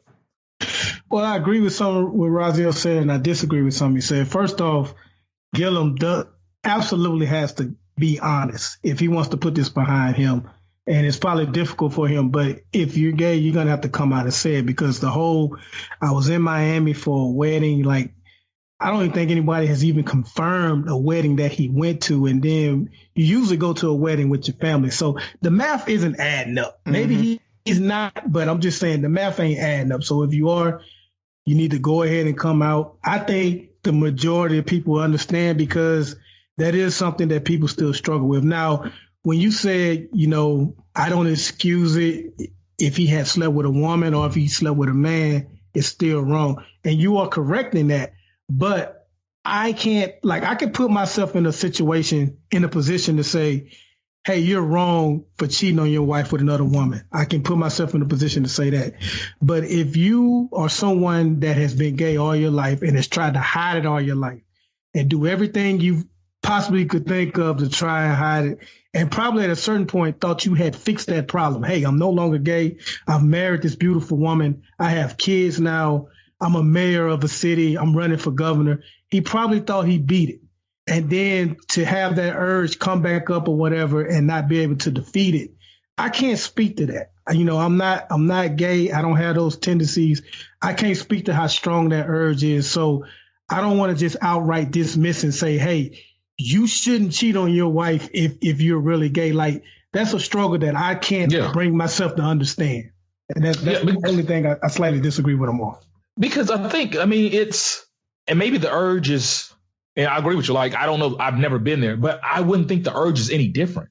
Well, I agree with some what Razi said, and I disagree with something he said. First off, Gillum absolutely has to be honest if he wants to put this behind him. And it's probably difficult for him, but if you're gay, you're going to have to come out and say it, because I was in Miami for a wedding. Like, I don't even think anybody has even confirmed a wedding that he went to. And then you usually go to a wedding with your family. So the math isn't adding up. Maybe he's not, but I'm just saying the math ain't adding up. So if you are, you need to go ahead and come out. I think the majority of people understand, because that is something that people still struggle with. Now, when you said, I don't excuse it if he had slept with a woman or if he slept with a man, it's still wrong. And you are correct in that. But I can put myself in a position to say, hey, you're wrong for cheating on your wife with another woman. I can put myself in a position to say that. But if you are someone that has been gay all your life and has tried to hide it all your life and do everything you possibly could think of to try and hide it, and probably at a certain point thought you had fixed that problem. Hey, I'm no longer gay. I've married this beautiful woman. I have kids now. I'm a mayor of a city. I'm running for governor. He probably thought he beat it. And then to have that urge come back up or whatever and not be able to defeat it, I can't speak to that. I'm not gay. I don't have those tendencies. I can't speak to how strong that urge is. So I don't want to just outright dismiss and say, hey, you shouldn't cheat on your wife if you're really gay. Like, that's a struggle that I can't bring myself to understand. And that's the only thing I slightly disagree with him on. Because I think, and maybe the urge is, and I agree with you, like, I don't know, I've never been there, but I wouldn't think the urge is any different.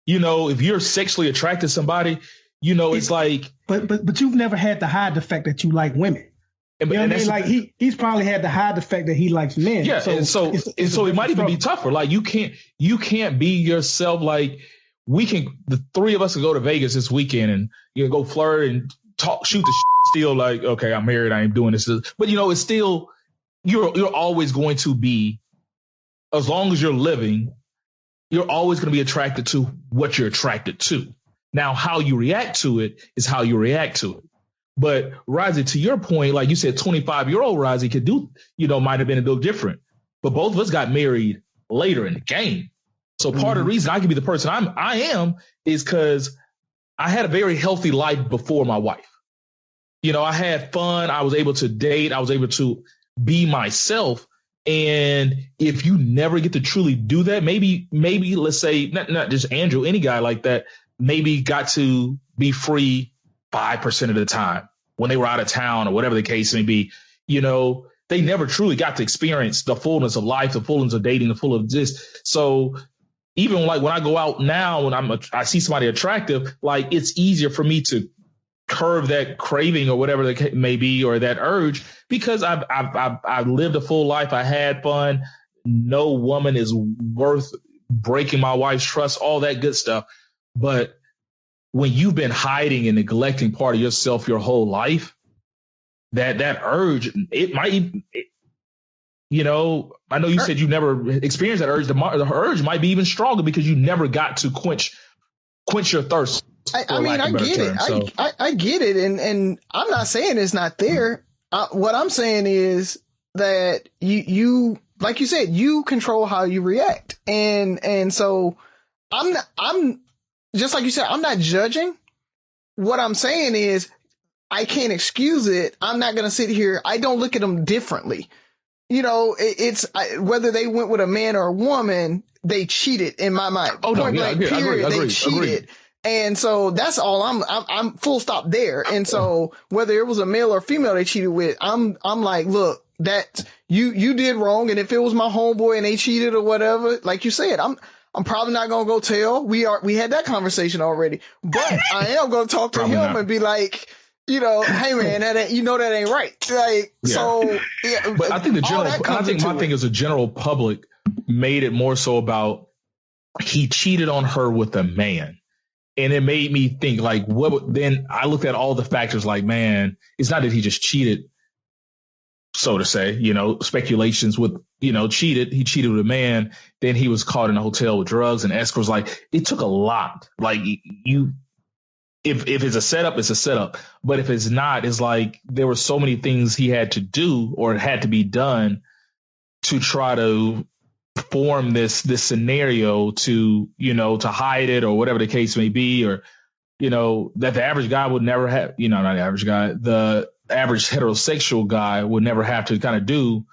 If you're sexually attracted to somebody, it's like. But you've never had to hide the fact that you like women. Like he's probably had to hide the fact that he likes men. Yeah, so it might even be tougher. Like you can't be yourself. Like the three of us can go to Vegas this weekend and go flirt and talk, shoot the still like, okay, I'm married, I ain't doing this. But it's still, you're always going to be, as long as you're living, you're always going to be attracted to what you're attracted to. Now, how you react to it is how you react to it. But Razi, to your point, like you said, 25-year-old Razi could do, might have been a little different. But both of us got married later in the game. So part of the reason I can be the person I am is because I had a very healthy life before my wife. I had fun. I was able to date. I was able to be myself. And if you never get to truly do that, maybe let's say not just Andrew, any guy like that, maybe got to be free 5% of the time when they were out of town or whatever the case may be. They never truly got to experience the fullness of life, the fullness of dating, the full of this. So even like when I go out now and I see somebody attractive, like it's easier for me to curb that craving or whatever it may be, or that urge, because I've lived a full life. I had fun. No woman is worth breaking my wife's trust, all that good stuff. But when you've been hiding and neglecting part of yourself your whole life, that urge, it might, I know you said you never experienced that urge. The urge might be even stronger because you never got to quench your thirst. I get it. I get it. And I'm not saying it's not there. What I'm saying is that you, like you said, you control how you react. And so I'm just like you said, I'm not judging. What I'm saying is I can't excuse it. I'm not going to sit here. I don't look at them differently. It's whether they went with a man or a woman, they cheated in my mind. Oh, no, yeah, I agree. They cheated. And so that's all I'm full stop there. And so whether it was a male or female they cheated with, I'm like, look, that you did wrong. And if it was my homeboy and they cheated or whatever, like you said, I'm probably not going to go tell. We had that conversation already, but I am going to talk to him and be like, hey man, that ain't right. Like, Yeah. so, yeah. But I think my thing thing is the general public made it more so about he cheated on her with a man. And it made me think, like, then I looked at all the factors like, man, it's not that he just cheated, so to say, speculations with, he cheated with a man. Then he was caught in a hotel with drugs and escorts. Like, it took a lot. Like, if it's a setup, it's a setup. But if it's not, it's like there were so many things he had to do or had to be done to try to form this scenario to hide it or whatever the case may be, or, that the average guy would never have, not the average guy, the average heterosexual guy would never have to kind of do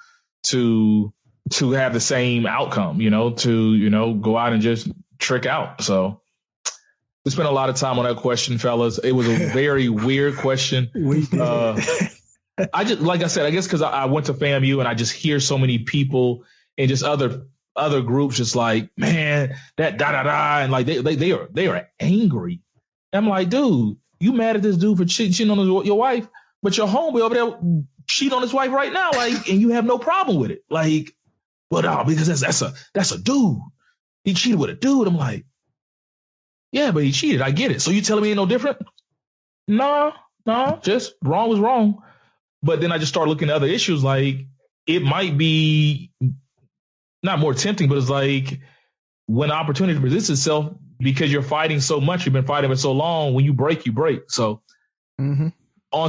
to have the same outcome, to go out and just trick out. So we spent a lot of time on that question, fellas. It was a very weird question. I just, like I said, I guess because I went to FAMU and I just hear so many people and just other groups just like, man, that and like they are angry. I'm like, dude, you mad at this dude for cheating on your wife, but your homeboy over there cheat on his wife right now, like, and you have no problem with it, like, well, no, because that's a dude. He cheated with a dude. I'm like, yeah, but he cheated. I get it. So you telling me ain't no different? No, just wrong was wrong. But then I just started looking at other issues, like it might be not more tempting, but it's like when opportunity presents itself, because you're fighting so much, you've been fighting for so long, when you break, you break. So on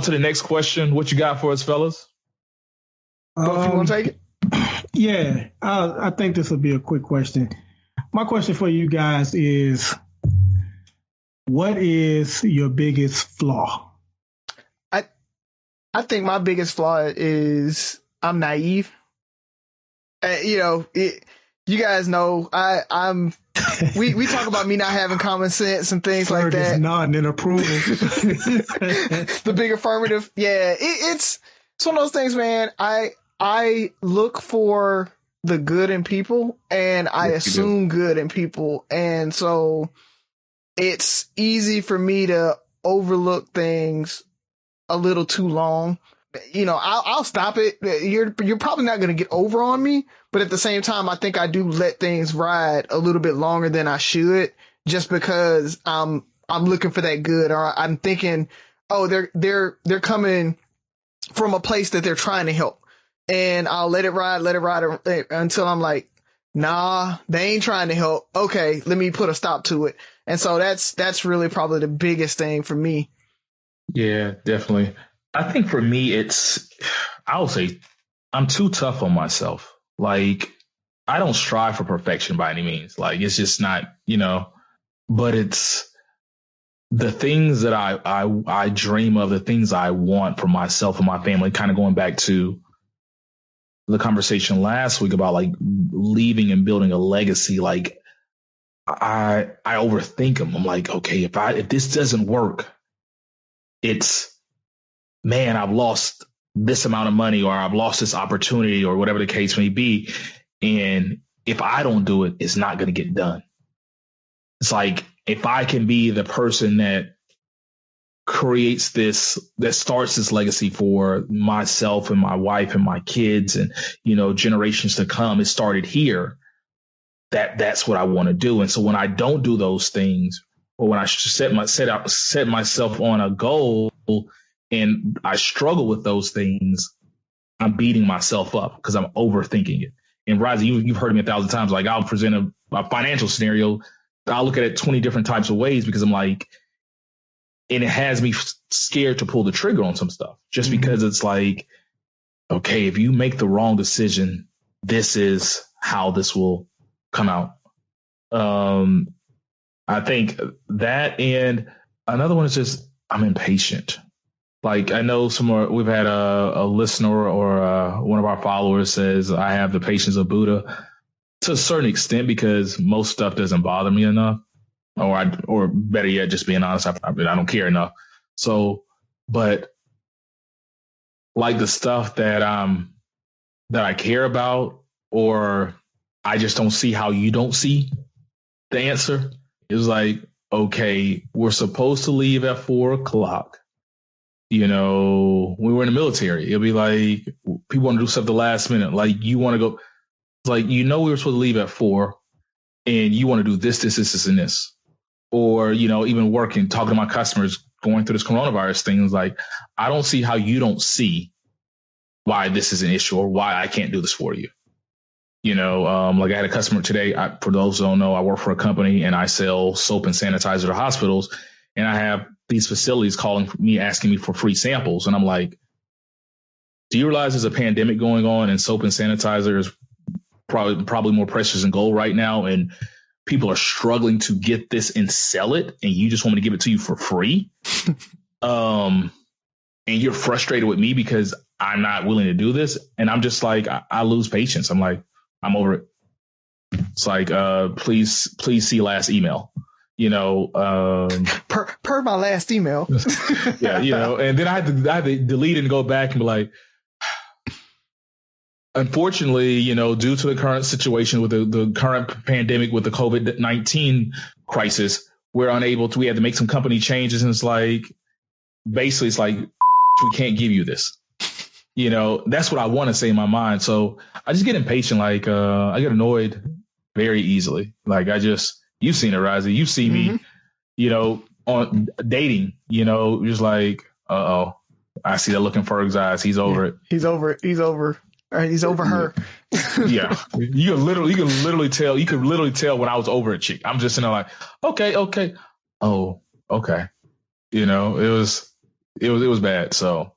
to the next question. What you got for us, fellas? Buff, you want to take it? Yeah, I think this will be a quick question. My question for you guys is, what is your biggest flaw? I think my biggest flaw is I'm naive. You guys know I'm. We talk about me not having common sense and things like that. Ferg is nodding in approval. The big affirmative. Yeah, it's one of those things, man. I look for the good in people and I assume good in people, and so it's easy for me to overlook things a little too long. I'll stop it. You're probably not going to get over on me, but at the same time, I think I do let things ride a little bit longer than I should, just because I'm looking for that good, or I'm thinking, oh, they're coming from a place that they're trying to help, and I'll let it ride until I'm like, nah, they ain't trying to help. Okay, let me put a stop to it. And so that's really probably the biggest thing for me. Yeah, definitely. I think for me, I'll say I'm too tough on myself. Like, I don't strive for perfection by any means. Like, it's just not, but it's the things that I dream of, the things I want for myself and my family, kind of going back to the conversation last week about like leaving and building a legacy. Like, I overthink them. I'm like, okay, if this doesn't work, it's, man, I've lost this amount of money, or I've lost this opportunity, or whatever the case may be. And if I don't do it, it's not going to get done. It's like, if I can be the person that creates this, that starts this legacy for myself and my wife and my kids and, generations to come, it started here. That's what I want to do. And so when I don't do those things, or when I set myself on a goal and I struggle with those things, I'm beating myself up because I'm overthinking it. And Razi, you've heard me 1,000 times. Like, I'll present a financial scenario. I'll look at it 20 different types of ways because I'm like, and it has me scared to pull the trigger on some stuff, just because it's like, okay, if you make the wrong decision, this is how this will come out. I think that, and another one is just, I'm impatient. Like, I know we've had a listener or one of our followers says I have the patience of Buddha to a certain extent, because most stuff doesn't bother me enough, or better yet, just being honest, I don't care enough. So, but like the stuff that I care about, or I just don't see how you don't see the answer. It's like, okay, we're supposed to leave at 4:00. when we were in the military, it'll be like people want to do stuff the last minute. Like you want to go, like, we were supposed to leave at 4 and you want to do this, and this. Or, even working, talking to my customers, going through this coronavirus thing is like, I don't see how you don't see why this is an issue or why I can't do this for you. Like I had a customer today. For those who don't know, I work for a company and I sell soap and sanitizer to hospitals. And I have these facilities calling me, asking me for free samples. And I'm like, do you realize there's a pandemic going on and soap and sanitizer is probably more precious than gold right now? And people are struggling to get this and sell it. And you just want me to give it to you for free. And you're frustrated with me because I'm not willing to do this. And I'm just like, I lose patience. I'm like, I'm over it. It's like, please see last email. Per my last email. Yeah, and then I had to delete it and go back and be like, unfortunately, due to the current situation with the current pandemic with the COVID-19 crisis, we had to make some company changes. And it's like, basically, it's like, we can't give you this. That's what I want to say in my mind. So I just get impatient. Like, I get annoyed very easily. Like you've seen it, Razi. You see me, on dating, just like, I see that look in Ferg's eyes. He's over it. He's over it. He's over. All right, he's over her. Yeah. You can literally tell when I was over a chick. I'm just in there like, okay. Oh, okay. It was bad. So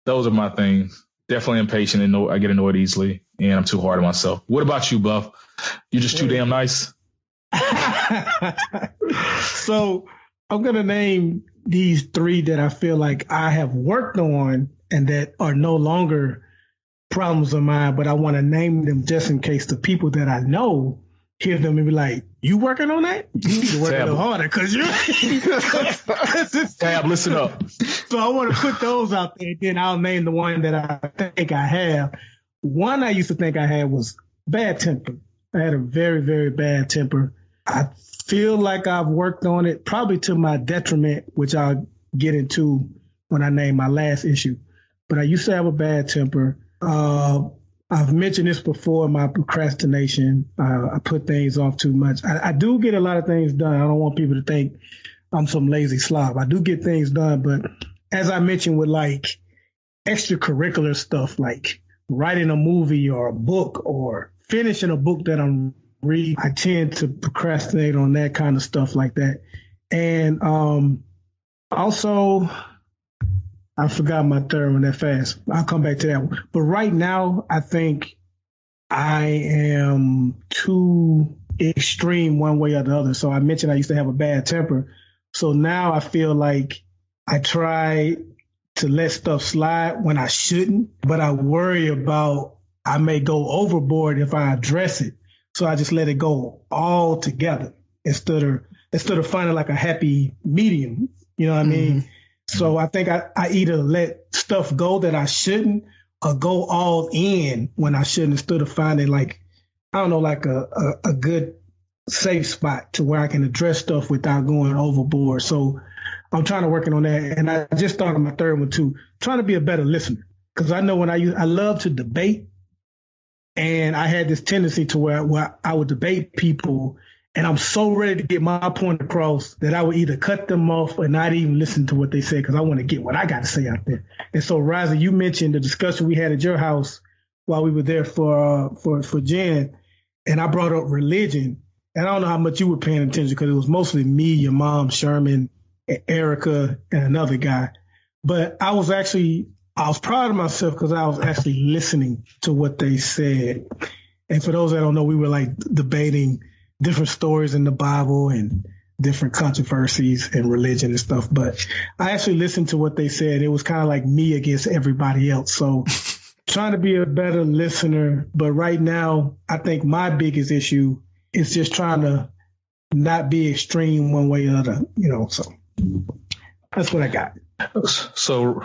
those are my things. Definitely impatient and I get annoyed easily and I'm too hard on myself. What about you, Buff? You're just too damn nice. So I'm going to name these 3 that I feel like I have worked on and that are no longer problems of mine, but I want to name them just in case the people that I know hear them and be like, you working on that? You need to work a little harder because Tab, listen up. So I want to put those out there. Then I'll name the one that I think I have. One I used to think I had was bad temper. I had a very, very bad temper. I feel like I've worked on it, probably to my detriment, which I'll get into when I name my last issue. But I used to have a bad temper. I've mentioned this before, my procrastination. I put things off too much. I do get a lot of things done. I don't want people to think I'm some lazy slob. I do get things done, but as I mentioned with like extracurricular stuff, like writing a movie or a book or finishing a book that I'm reading, I tend to procrastinate on that kind of stuff like that. And also, I forgot my third one that fast. I'll come back to that one. But right now, I think I am too extreme one way or the other. So I mentioned I used to have a bad temper. So now I feel like I try to let stuff slide when I shouldn't, but I worry about I may go overboard if I address it. So I just let it go all together instead of finding like a happy medium. You know what I mean? So I think I either let stuff go that I shouldn't or go all in when I shouldn't instead of finding like, I don't know, like a good safe spot to where I can address stuff without going overboard. So I'm trying to work on that. And I just started my third one too, trying to be a better listener. Because I know I love to debate. And I had this tendency to where I would debate people and I'm so ready to get my point across that I would either cut them off or not even listen to what they said because I want to get what I got to say out there. And so, Razi, you mentioned the discussion we had at your house while we were there for Jen, and I brought up religion. And I don't know how much you were paying attention because it was mostly me, your mom, Sherman, and Erica, and another guy. But I was proud of myself because I was actually listening to what they said. And for those that don't know, we were like debating different stories in the Bible and different controversies in religion and stuff. But I actually listened to what they said. It was kind of like me against everybody else. So trying to be a better listener. But right now, I think my biggest issue is just trying to not be extreme one way or the other, so that's what I got. So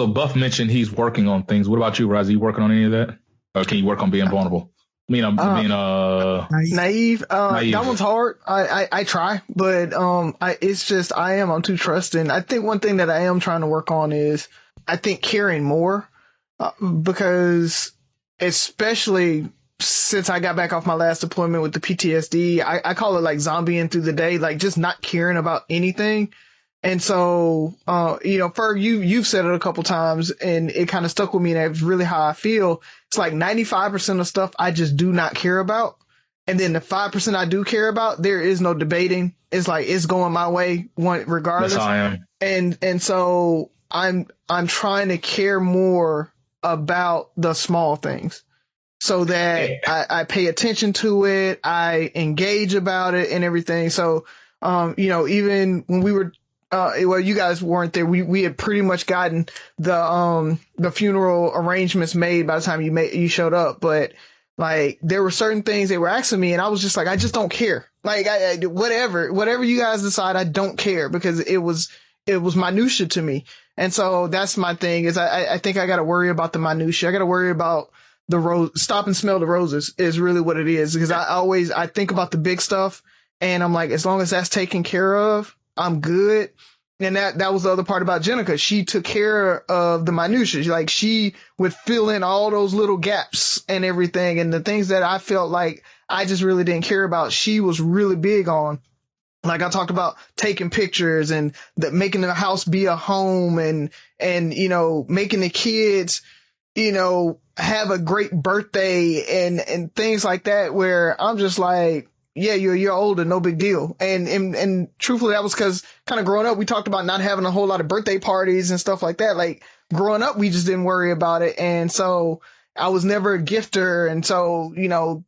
Buff mentioned he's working on things. What about you, Razi? You working on any of that? Or can you work on being vulnerable? I mean, I'm being naive. naive. That one's hard. I try, but it's just I'm too trusting. I think one thing that I am trying to work on is I think caring more, because especially since I got back off my last deployment with the PTSD, I call it like zombieing through the day, like just not caring about anything. And so, Ferg, you've said it a couple times and it kind of stuck with me, and that's really how I feel. It's like 95% of stuff I just do not care about. And then the 5% I do care about, there is no debating. It's like, it's going my way regardless. Yes, I am. And so I'm trying to care more about the small things so that I pay attention to it. I engage about it and everything. So, even when we were, you guys weren't there. We had pretty much gotten the funeral arrangements made by the time you showed up. But like, there were certain things they were asking me, and I was just like, I just don't care. Like, whatever you guys decide, I don't care, because it was minutia to me. And so that's my thing, is I think I got to worry about the minutia. I got to worry about the rose, stop and smell the roses is really what it is. Because I think about the big stuff, and I'm like, as long as that's taken care of, I'm good. And that was the other part about Jenica. She took care of the minutiae. Like, she would fill in all those little gaps and everything. And the things that I felt like I just really didn't care about, she was really big on. Like, I talked about taking pictures and making the house be a home, and making the kids, have a great birthday and things like that, where I'm just like, yeah, you're older, no big deal. And truthfully, that was because kind of growing up, we talked about not having a whole lot of birthday parties and stuff like that. Like, growing up, we just didn't worry about it. And so I was never a gifter. And so,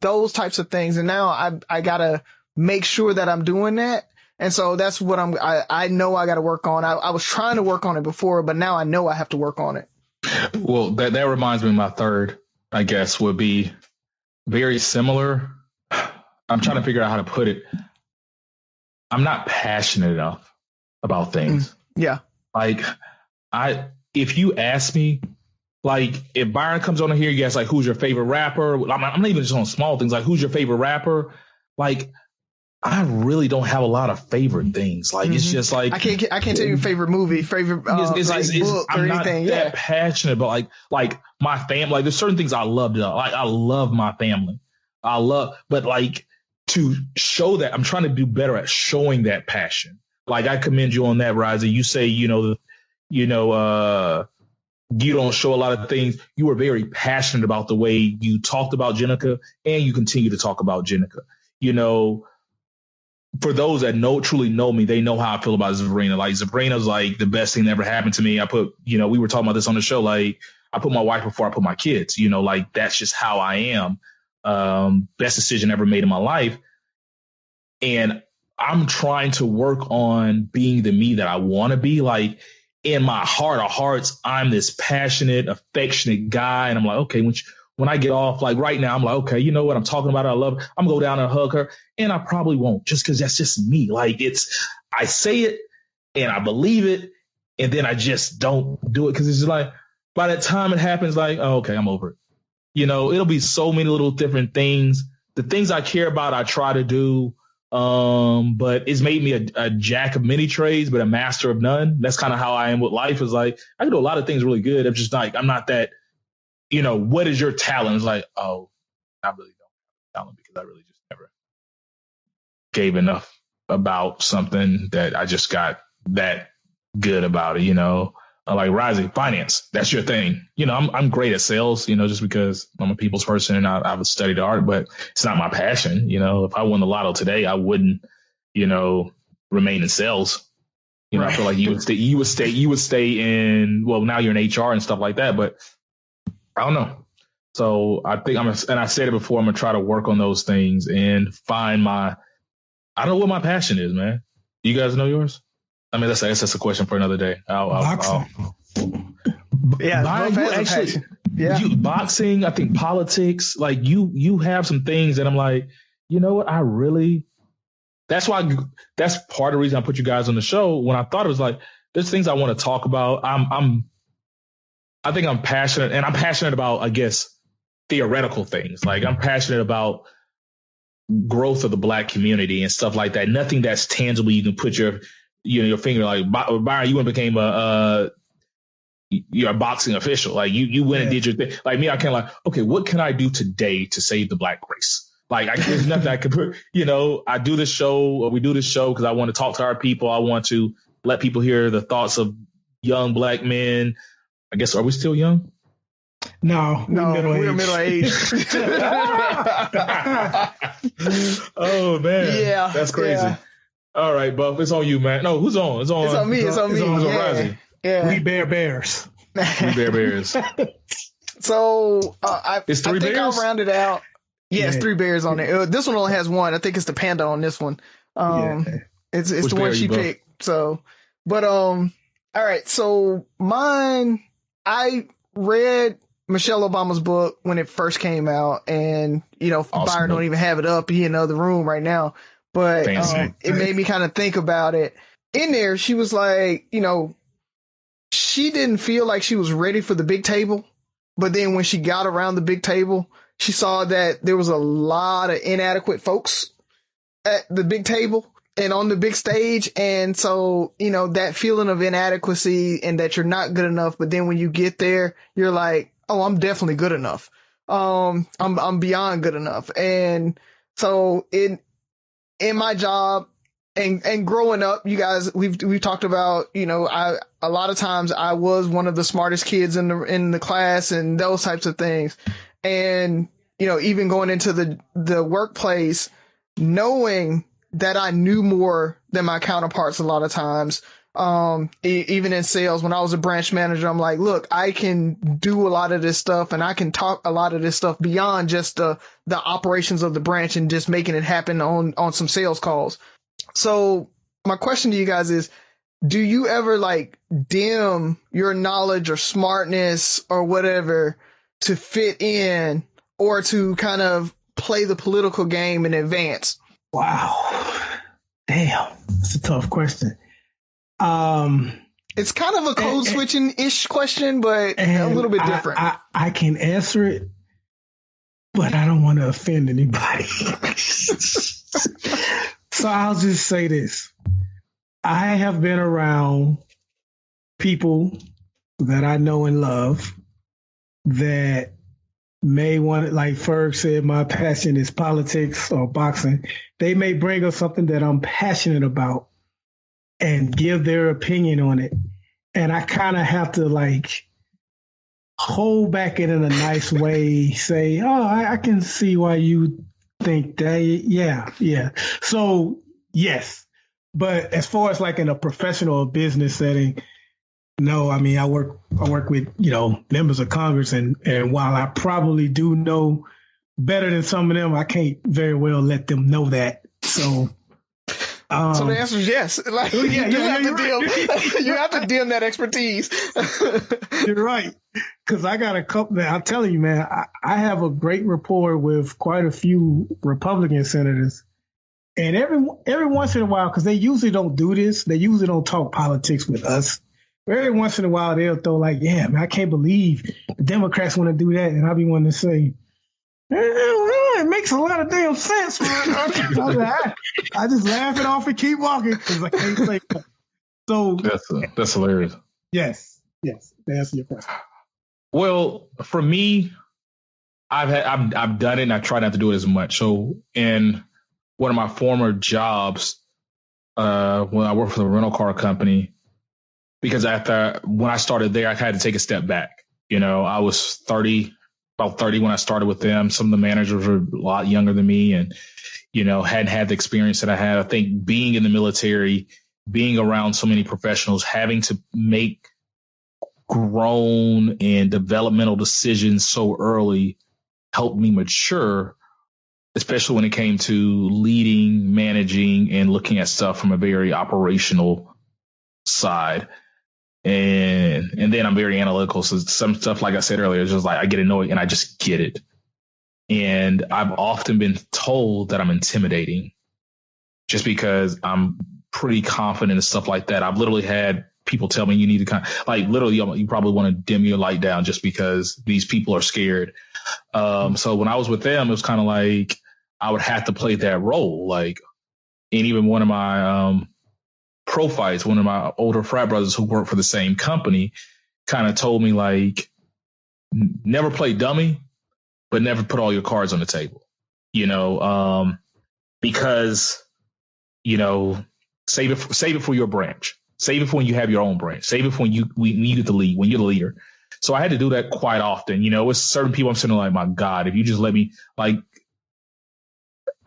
those types of things. And now I got to make sure that I'm doing that. And so that's what I know I got to work on. I was trying to work on it before, but now I know I have to work on it. Well, that reminds me, my third, I guess, would be very similar. I'm trying to figure out how to put it. I'm not passionate enough about things. Yeah. Like, if you ask me, like, if Byron comes on here, you guys like, who's your favorite rapper? I'm not even just on small things. Like, who's your favorite rapper? Like, I really don't have a lot of favorite things. Like, it's just like, I can't tell you favorite movie, favorite book I'm or not anything. that passionate about like my family. Like, there's certain things I love to, like, I love my family. But like, to show that, I'm trying to do better at showing that passion. Like, I commend you on that, Razi. You say, you don't show a lot of things. You were very passionate about the way you talked about Jenica, and you continue to talk about Jenica. For those that truly know me, they know how I feel about Sabrina. Like, Sabrina's like the best thing that ever happened to me. We were talking about this on the show. Like, I put my wife before I put my kids, like, that's just how I am. Best decision ever made in my life. And I'm trying to work on being the me that I want to be. Like, in my heart of hearts, I'm this passionate, affectionate guy. And I'm like, okay, when I get off, like right now, I'm like, okay, you know what? I'm talking about her. I love her. I'm gonna go down and hug her. And I probably won't, just because that's just me. Like, I say it and I believe it, and then I just don't do it, because it's just like, by the time it happens, like, oh, okay, I'm over it. It'll be so many little different things. The things I care about, I try to do. But it's made me a jack of many trades, but a master of none. That's kind of how I am with life. Is like, I can do a lot of things really good. I'm just like, I'm not that, what is your talent? It's like, oh, I really don't have talent, because I really just never gave enough about something that I just got that good about it, Like, Razi, finance, that's your thing. I'm great at sales, just because I'm a people's person and I've studied art, but it's not my passion. If I won the lotto today, I wouldn't, remain in sales. Right. I feel like you would stay in, well, now you're in HR and stuff like that, but I don't know. So I think and I said it before, I'm going to try to work on those things and find I don't know what my passion is, man. You guys know yours? I mean, that's a question for another day. Boxing. Boxing, I think politics, like you have some things that I'm like, you know what? That's why, that's part of the reason I put you guys on the show. When I thought it was like, there's things I want to talk about. I think I'm passionate, and I'm passionate about, I guess, theoretical things. Like I'm passionate about growth of the Black community and stuff like that. Nothing that's tangible. You can put your finger like Byron. You went and became you're a boxing official. Like you went and did your thing. Like me, I can okay, what can I do today to save the Black race? Like there's nothing I can put. I do this show, or we do this show because I want to talk to our people. I want to let people hear the thoughts of young Black men. I guess, are we still young? No, we're middle aged. Oh man, yeah, that's crazy. Yeah. All right, Buff, it's on you, man. No, who's on? It's on me. It's on me. Razi. Yeah. We bear bears. We bear bears. So I think bears? I'll round it out. Yeah, it's 3 bears on there. This one only has 1. I think it's the panda on this one. It's the one she picked. So, but all right. So mine, I read Michelle Obama's book when it first came out, and awesome. Byron don't even have it up in the room right now, but it made me kind of think about it. In there, she was like, she didn't feel like she was ready for the big table, but then when she got around the big table, she saw that there was a lot of inadequate folks at the big table and on the big stage. And so, that feeling of inadequacy and that you're not good enough. But then when you get there, you're like, oh, I'm definitely good enough. I'm beyond good enough. And so in my job and growing up, you guys, we've talked about, a lot of times I was one of the smartest kids in the class and those types of things. And, even going into the workplace, knowing that I knew more than my counterparts a lot of times, even in sales, when I was a branch manager, I'm like, look, I can do a lot of this stuff and I can talk a lot of this stuff beyond just the operations of the branch and just making it happen on some sales calls. So my question to you guys is, do you ever dim your knowledge or smartness or whatever to fit in or to kind of play the political game in advance? Wow. Damn. That's a tough question. It's kind of a code switching-ish question, but a little bit different. I can answer it, but I don't want to offend anybody. So I'll just say this. I have been around people that I know and love that may want, like Ferg said, my passion is politics or boxing. They may bring us something that I'm passionate about and give their opinion on it. And I kind of have to hold back it in a nice way, say, oh, I can see why you think that. Yeah. So yes. But as far as in a professional or business setting, no, I mean, I work with, members of Congress and while I probably do know better than some of them, I can't very well let them know that. So, so the answer is yes. You have to dim that expertise. You're right. Cause I got a couple, I'm telling you, man, I have a great rapport with quite a few Republican senators. And every once in a while, because they usually don't do this, they usually don't talk politics with us. Every once in a while, they'll throw yeah, man, I can't believe the Democrats want to do that. And I'll be wanting to say, it makes a lot of damn sense, man. I just laugh it off and keep walking because I can't say that. So that's hilarious. Yes. To answer your question. Well, for me, I've done it and I try not to do it as much. So in one of my former jobs, when I worked for the rental car company, because when I started there, I had to take a step back. I was about 30 when I started with them. Some of the managers were a lot younger than me and, hadn't had the experience that I had. I think being in the military, being around so many professionals, having to make grown and developmental decisions so early helped me mature, especially when it came to leading, managing, and looking at stuff from a very operational side. And then I'm very analytical. So some stuff, like I said earlier, is just I get annoyed and I just get it. And I've often been told that I'm intimidating just because I'm pretty confident and stuff like that. I've literally had people tell me you need to kind of like literally you probably want to dim your light down just because these people are scared. So when I was with them, it was kind of like I would have to play that role. Like, and even one of my pro fights, one of my older frat brothers who worked for the same company kind of told me like, never play dummy, but never put all your cards on the table, because, save it for your branch. Save it for when you have your own branch. Save it for when you get the lead, when you're the leader. So I had to do that quite often. With certain people, I'm sitting like, my God, if you just let me, like,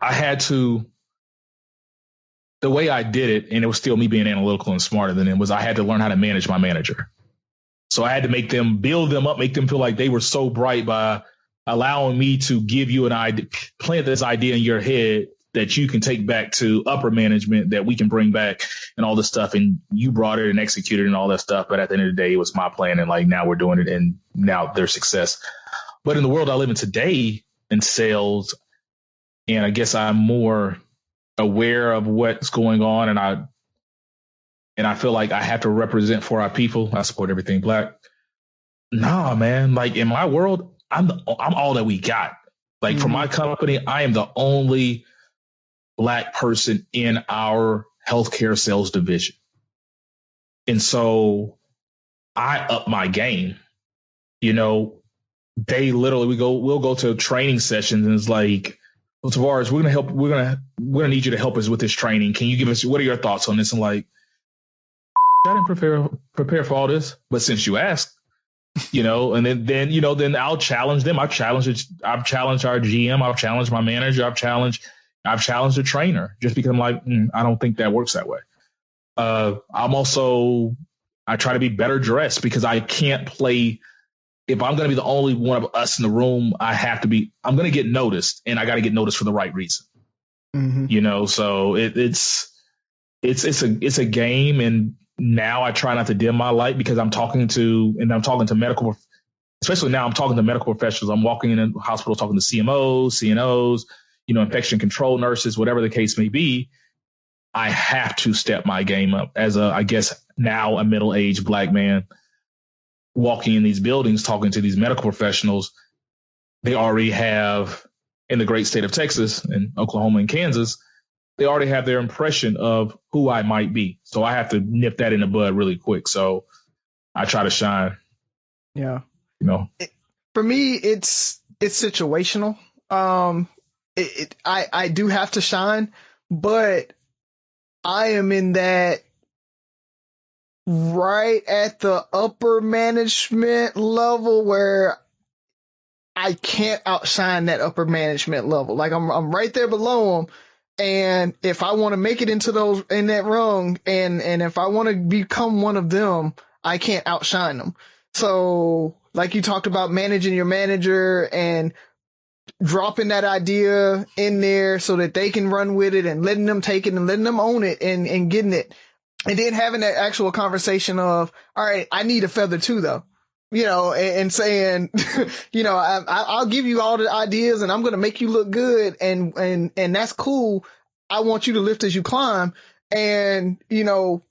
I had to, the way I did it, and it was still me being analytical and smarter than them, was I had to learn how to manage my manager. So I had to build them up, make them feel like they were so bright by allowing me to give you an idea, plant this idea in your head that you can take back to upper management, that we can bring back and all this stuff. And you brought it and executed and all that stuff. But at the end of the day, it was my plan. And like, now we're doing it and now there's success. But in the world I live in today in sales, and I guess I'm more aware of what's going on. And I feel like I have to represent for our people. I support everything Black. Nah, man. Like in my world, I'm all that we got. Like for my company, I am the only Black person in our healthcare sales division. And so I up my game. They literally, we'll go to training sessions and it's like, well, Tavares, we're going to need you to help us with this training. Can you give us, what are your thoughts on this? And like, I didn't prepare for all this, but since you asked, and then I'll challenge them. I've challenged our GM. I've challenged my manager. I've challenged the trainer just because I'm like, I don't think that works that way. I try to be better dressed because I can't play. If I'm going to be the only one of us in the room, I'm going to get noticed, and I got to get noticed for the right reason. So it's a game. And now I try not to dim my light because I'm talking to medical, especially now I'm talking to medical professionals. I'm walking in a hospital, talking to CMOs, CNOs, infection control nurses, whatever the case may be. I have to step my game up as I guess now a middle-aged Black man walking in these buildings, talking to these medical professionals. They already have, in the great state of Texas and Oklahoma and Kansas, they already have their impression of who I might be. So I have to nip that in the bud really quick. So I try to shine. Yeah. For me, it's situational. I do have to shine, but I am in that right at the upper management level where I can't outshine that upper management level. Like I'm right there below them. And if I want to make it into in that rung and if I want to become one of them, I can't outshine them. So like you talked about managing your manager and dropping that idea in there so that they can run with it and letting them take it and letting them own it and getting it. And then having that actual conversation of, all right, I need a feather too, though, and saying, I'll give you all the ideas and I'm going to make you look good. And that's cool. I want you to lift as you climb. And,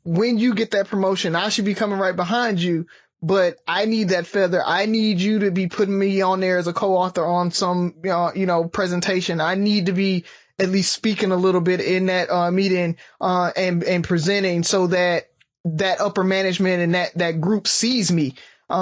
when you get that promotion, I should be coming right behind you. But I need that feather. I need you to be putting me on there as a co-author on some, presentation. I need to be at least speaking a little bit in that meeting and presenting so that upper management and that group sees me.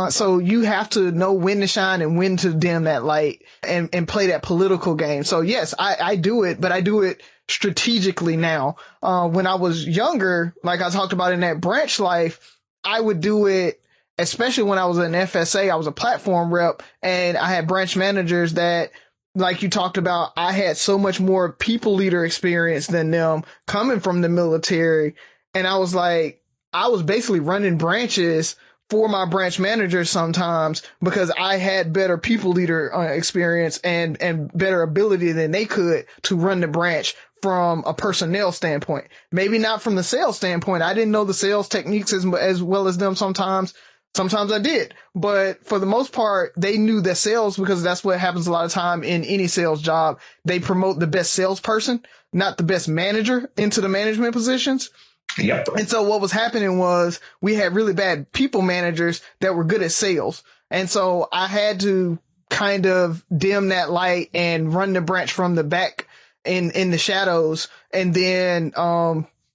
So you have to know when to shine and when to dim that light and play that political game. So yes, I do it, but I do it strategically now. When I was younger, like I talked about in that branch life, I would do it. Especially when I was an FSA, I was a platform rep and I had branch managers that, like you talked about, I had so much more people leader experience than them coming from the military. And I was basically running branches for my branch managers sometimes because I had better people leader experience and better ability than they could to run the branch from a personnel standpoint. Maybe not from the sales standpoint. I didn't know the sales techniques as well as them sometimes. Sometimes I did, but for the most part, they knew that sales, because that's what happens a lot of time in any sales job. They promote the best salesperson, not the best manager, into the management positions. Yep. And so what was happening was we had really bad people managers that were good at sales. And so I had to kind of dim that light and run the branch from the back in the shadows. And then,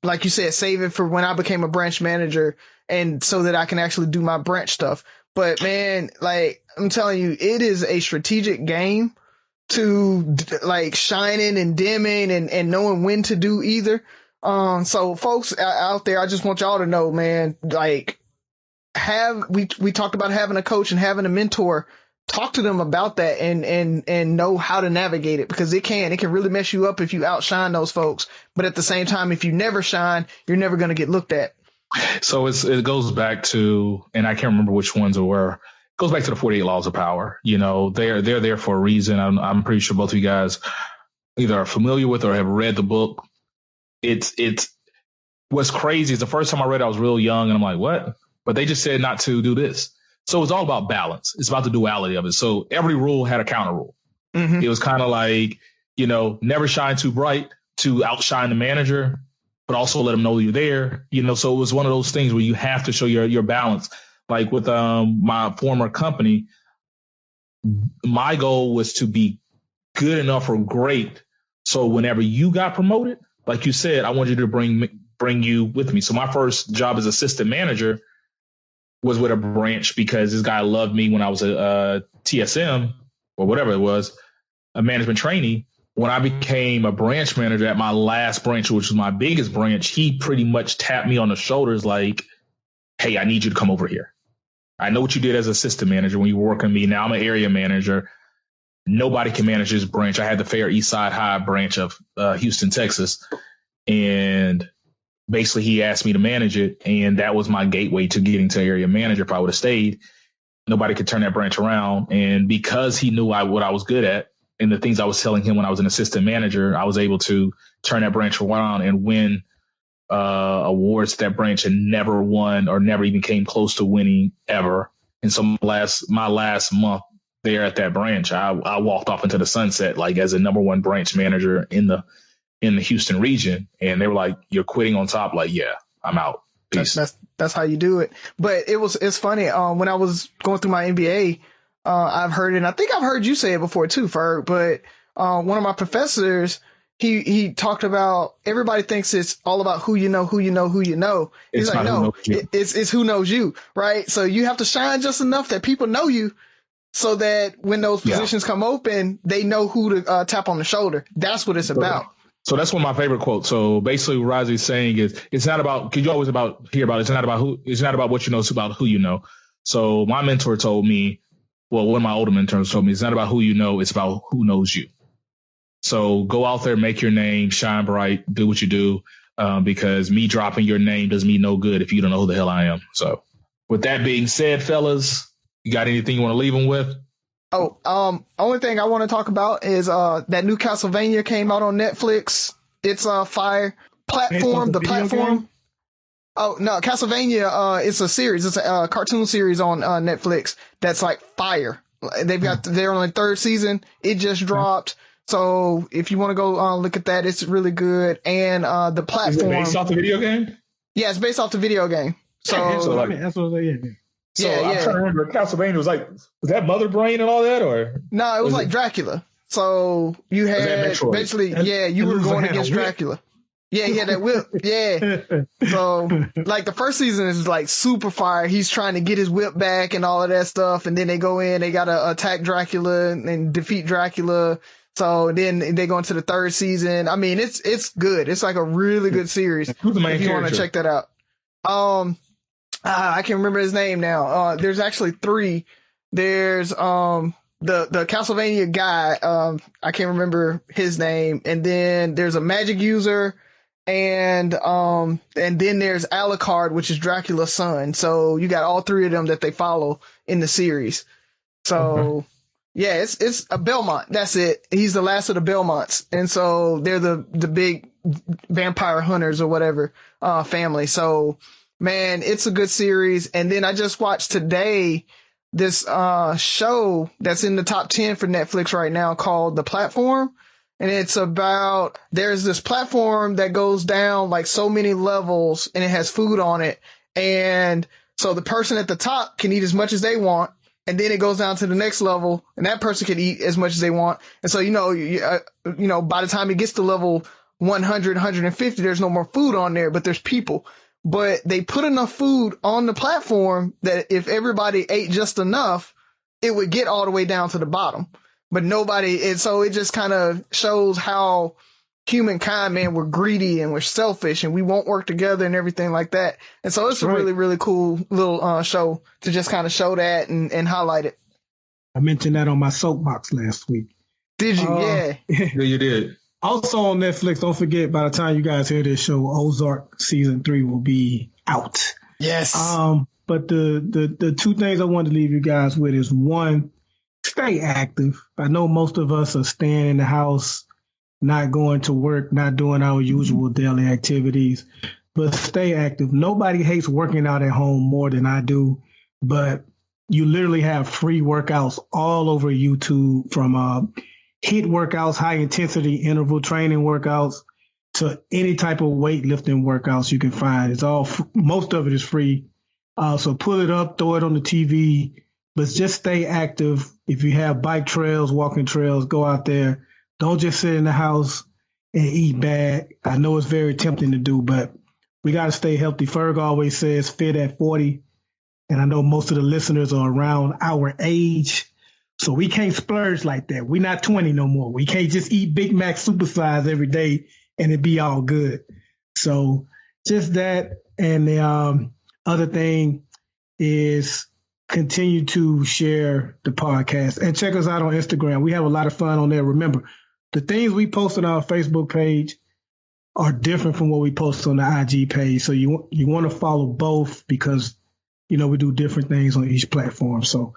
like you said, save it for when I became a branch manager and so that I can actually do my branch stuff. But man, like I'm telling you, it is a strategic game to like shining and dimming and knowing when to do either. So folks out there, I just want y'all to know, man, like we talked about having a coach and having a mentor. Talk to them about that and know how to navigate it, because it can really mess you up if you outshine those folks. But at the same time, if you never shine, you're never going to get looked at. So it goes back to, and I can't remember which ones it were. It goes back to the 48 laws of power. You know, they're there for a reason. I'm pretty sure both of you guys either are familiar with or have read the book. It's what's crazy is the first time I read it, I was real young and I'm like, what? But they just said not to do this. So it's all about balance. It's about the duality of it. So every rule had a counter rule. Mm-hmm. It was kind of like, you know, never shine too bright to outshine the manager, but also let them know you're there. You know, so it was one of those things where you have to show your balance. Like with my former company, my goal was to be good enough or great. So whenever you got promoted, like you said, I wanted you to bring you with me. So my first job as assistant manager was with a branch because this guy loved me when I was a TSM or whatever it was, a management trainee. When I became a branch manager at my last branch, which was my biggest branch, he pretty much tapped me on the shoulders like, hey, I need you to come over here. I know what you did as assistant manager when you were working with me. Now I'm an area manager. Nobody can manage this branch. I had the Fair East Side High branch of Houston, Texas. And basically he asked me to manage it. And that was my gateway to getting to area manager. If I would have stayed, nobody could turn that branch around. And because he knew what I was good at and the things I was telling him when I was an assistant manager, I was able to turn that branch around and win awards that branch had never won or never even came close to winning ever. And so my last month there at that branch, I walked off into the sunset, like as a number one branch manager in the Houston region. And they were like, you're quitting on top. Like, yeah, I'm out. Peace. That's how you do it. But it's funny. When I was going through my MBA, I've heard it, and I think I've heard you say it before too, Ferg, but one of my professors, he talked about everybody thinks it's all about who you know. He's like, no, it's who knows you, right? So you have to shine just enough that people know you so that when those positions come open, they know who to tap on the shoulder. That's what it's about. So that's one of my favorite quotes. So basically what Razi is saying is it's not about, because you always hear about it. It's not about what you know, it's about who you know. So my mentor told me, well, one of my older mentors told me, it's not about who you know, it's about who knows you. So go out there, make your name, shine bright, do what you do, because me dropping your name does me no good if you don't know who the hell I am. So with that being said, fellas, you got anything you want to leave them with? Only thing I want to talk about is that new Castlevania came out on Netflix. It's fire. The platform. Game? Oh no, Castlevania. It's a series. It's a cartoon series on Netflix. That's like fire. They're on the third season. It just dropped. So if you want to go look at that, it's really good. And the platform. Is it based off the video game? Yeah, it's based off the video game. So that's what I was saying. I'm trying to remember. Castlevania was that Mother Brain and all that, or no? It was like Dracula. So you had basically, you were going against Dracula. Yeah, he had that whip. Yeah. So like the first season is like super fire. He's trying to get his whip back and all of that stuff, and then they go in, they gotta attack Dracula and defeat Dracula. So then they go into the third season. I mean, it's good. It's like a really good series. Who's the main if you character? Want to check that out. I can't remember his name now. There's actually three. There's the Castlevania guy. I can't remember his name. And then there's a magic user, and then there's Alucard, which is Dracula's son. So you got all three of them that they follow in the series. So yeah, it's a Belmont. That's it. He's the last of the Belmonts, and so they're the big vampire hunters or whatever family. So. Man, it's a good series. And then I just watched today this show that's in the top 10 for Netflix right now called The Platform. and it's about, there's this platform that goes down like so many levels and it has food on it. And so the person at the top can eat as much as they want. And then it goes down to the next level and that person can eat as much as they want. And so, by the time it gets to level 100, 150, there's no more food on there, but there's people. But they put enough food on the platform that if everybody ate just enough, it would get all the way down to the bottom. But nobody, and so it just kind of shows how humankind, man, we're greedy and we're selfish and we won't work together and everything like that. And so it's a really, really cool little show to just kind of show that and highlight it. I mentioned that on my soapbox last week. Did you? Yeah. Yeah, you did. Also on Netflix, don't forget, by the time you guys hear this show, Ozark season 3 will be out. Yes. But the two things I wanted to leave you guys with is, one, stay active. I know most of us are staying in the house, not going to work, not doing our usual daily activities, but stay active. Nobody hates working out at home more than I do, but you literally have free workouts all over YouTube, from HIIT workouts, high intensity interval training workouts, to any type of weightlifting workouts you can find. It's all, most of it is free. So pull it up, throw it on the TV, but just stay active. If you have bike trails, walking trails, go out there. Don't just sit in the house and eat bad. I know it's very tempting to do, but we got to stay healthy. Ferg always says fit at 40. And I know most of the listeners are around our age, so we can't splurge like that. We're not 20 no more. We can't just eat Big Mac supersize every day and it be all good. So just that. And the other thing is continue to share the podcast and check us out on Instagram. We have a lot of fun on there. Remember, the things we post on our Facebook page are different from what we post on the IG page. So you want to follow both because, we do different things on each platform. So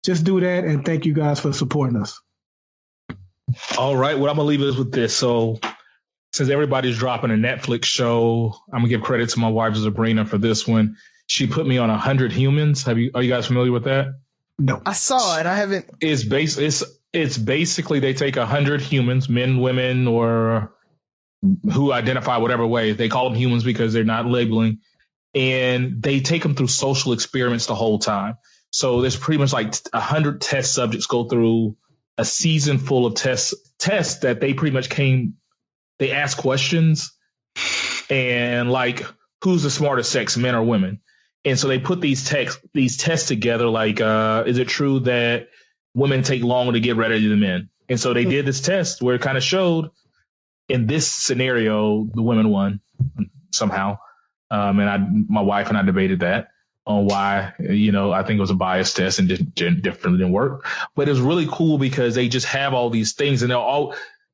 just do that. And thank you guys for supporting us. All right. Well, I'm going to leave us with this. So since everybody's dropping a Netflix show, I'm going to give credit to my wife, Sabrina, for this one. She put me on 100 Humans. Are you guys familiar with that? No. I saw it. I haven't. It's basically they take 100 humans, men, women, or who identify whatever way. They call them humans because they're not labeling. And they take them through social experiments the whole time. So there's pretty much like 100 test subjects go through a season full of tests that they pretty much they ask questions and like, who's the smartest sex, men or women? And so they put these tests together. Like, is it true that women take longer to get ready than men? And so they did this test where it kind of showed in this scenario, the women won somehow. And my wife and I debated that on why, I think it was a biased test and definitely didn't work. But it was really cool because they just have all these things and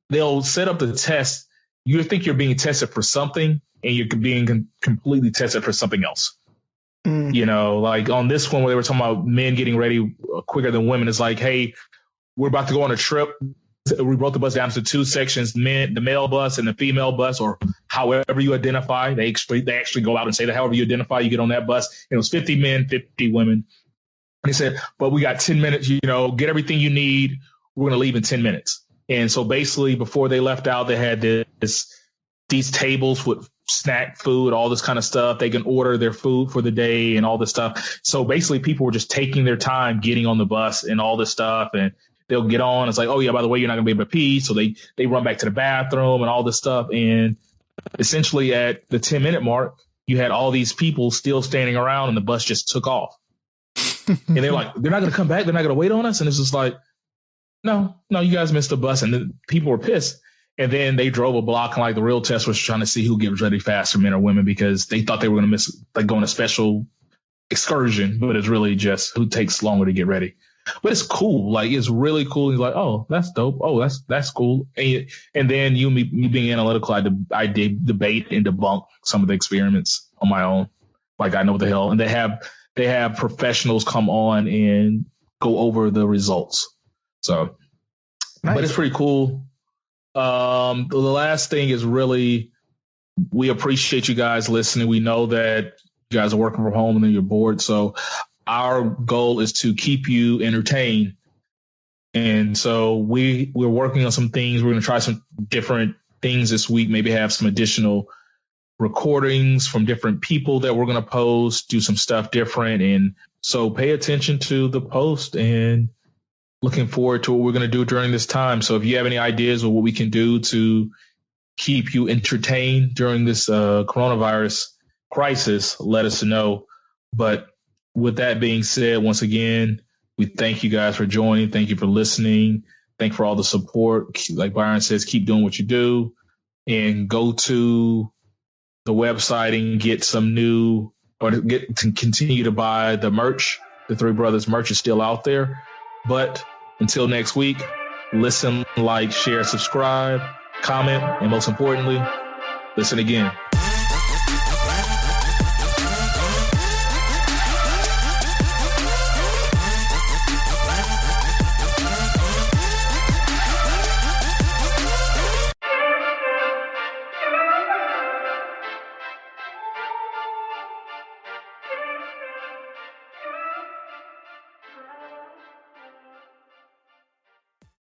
they'll set up the test. You think you're being tested for something and you're being completely tested for something else. Like on this one where they were talking about men getting ready quicker than women, it's like, hey, we're about to go on a trip. We broke the bus down to two sections, the male bus and the female bus, or however you identify. They actually go out and say that however you identify, you get on that bus. And it was 50 men, 50 women. And they said, but we got 10 minutes, get everything you need. We're going to leave in 10 minutes. And so basically before they left out, they had these tables with snack food, all this kind of stuff. They can order their food for the day and all this stuff. So basically people were just taking their time getting on the bus and all this stuff. And they'll get on. It's like, oh, yeah, by the way, you're not going to be able to pee. So they run back to the bathroom and all this stuff. And essentially at the 10-minute mark, you had all these people still standing around and the bus just took off. And they're like, they're not going to come back. They're not going to wait on us. And it's just like, no, you guys missed the bus. And then people were pissed. And then they drove a block and like the real test was trying to see who gets ready faster, men or women, because they thought they were going to miss, like go on a special excursion, but it's really just who takes longer to get ready. But it's cool. Like, it's really cool. He's like, oh, that's dope. Oh, that's cool. And then me being analytical, I did debate and debunk some of the experiments on my own. Like, I know what the hell. And they have professionals come on and go over the results. So, nice. But it's pretty cool. The last thing is really, we appreciate you guys listening. We know that you guys are working from home and then you're bored. So our goal is to keep you entertained And so we're working on some things. We're going to try some different things this week, maybe have some additional recordings from different people that we're going to post, do some stuff different. And so pay attention to the post and looking forward to what we're going to do during this time. So if you have any ideas of what we can do to keep you entertained during this coronavirus crisis, let us know. But with that being said, once again, we thank you guys for joining. Thank you for listening. Thank you for all the support. Like Byron says, keep doing what you do and go to the website and get some new, or to continue to buy the merch. The Three Brothers merch is still out there. But until next week, listen, like, share, subscribe, comment, and most importantly, listen again.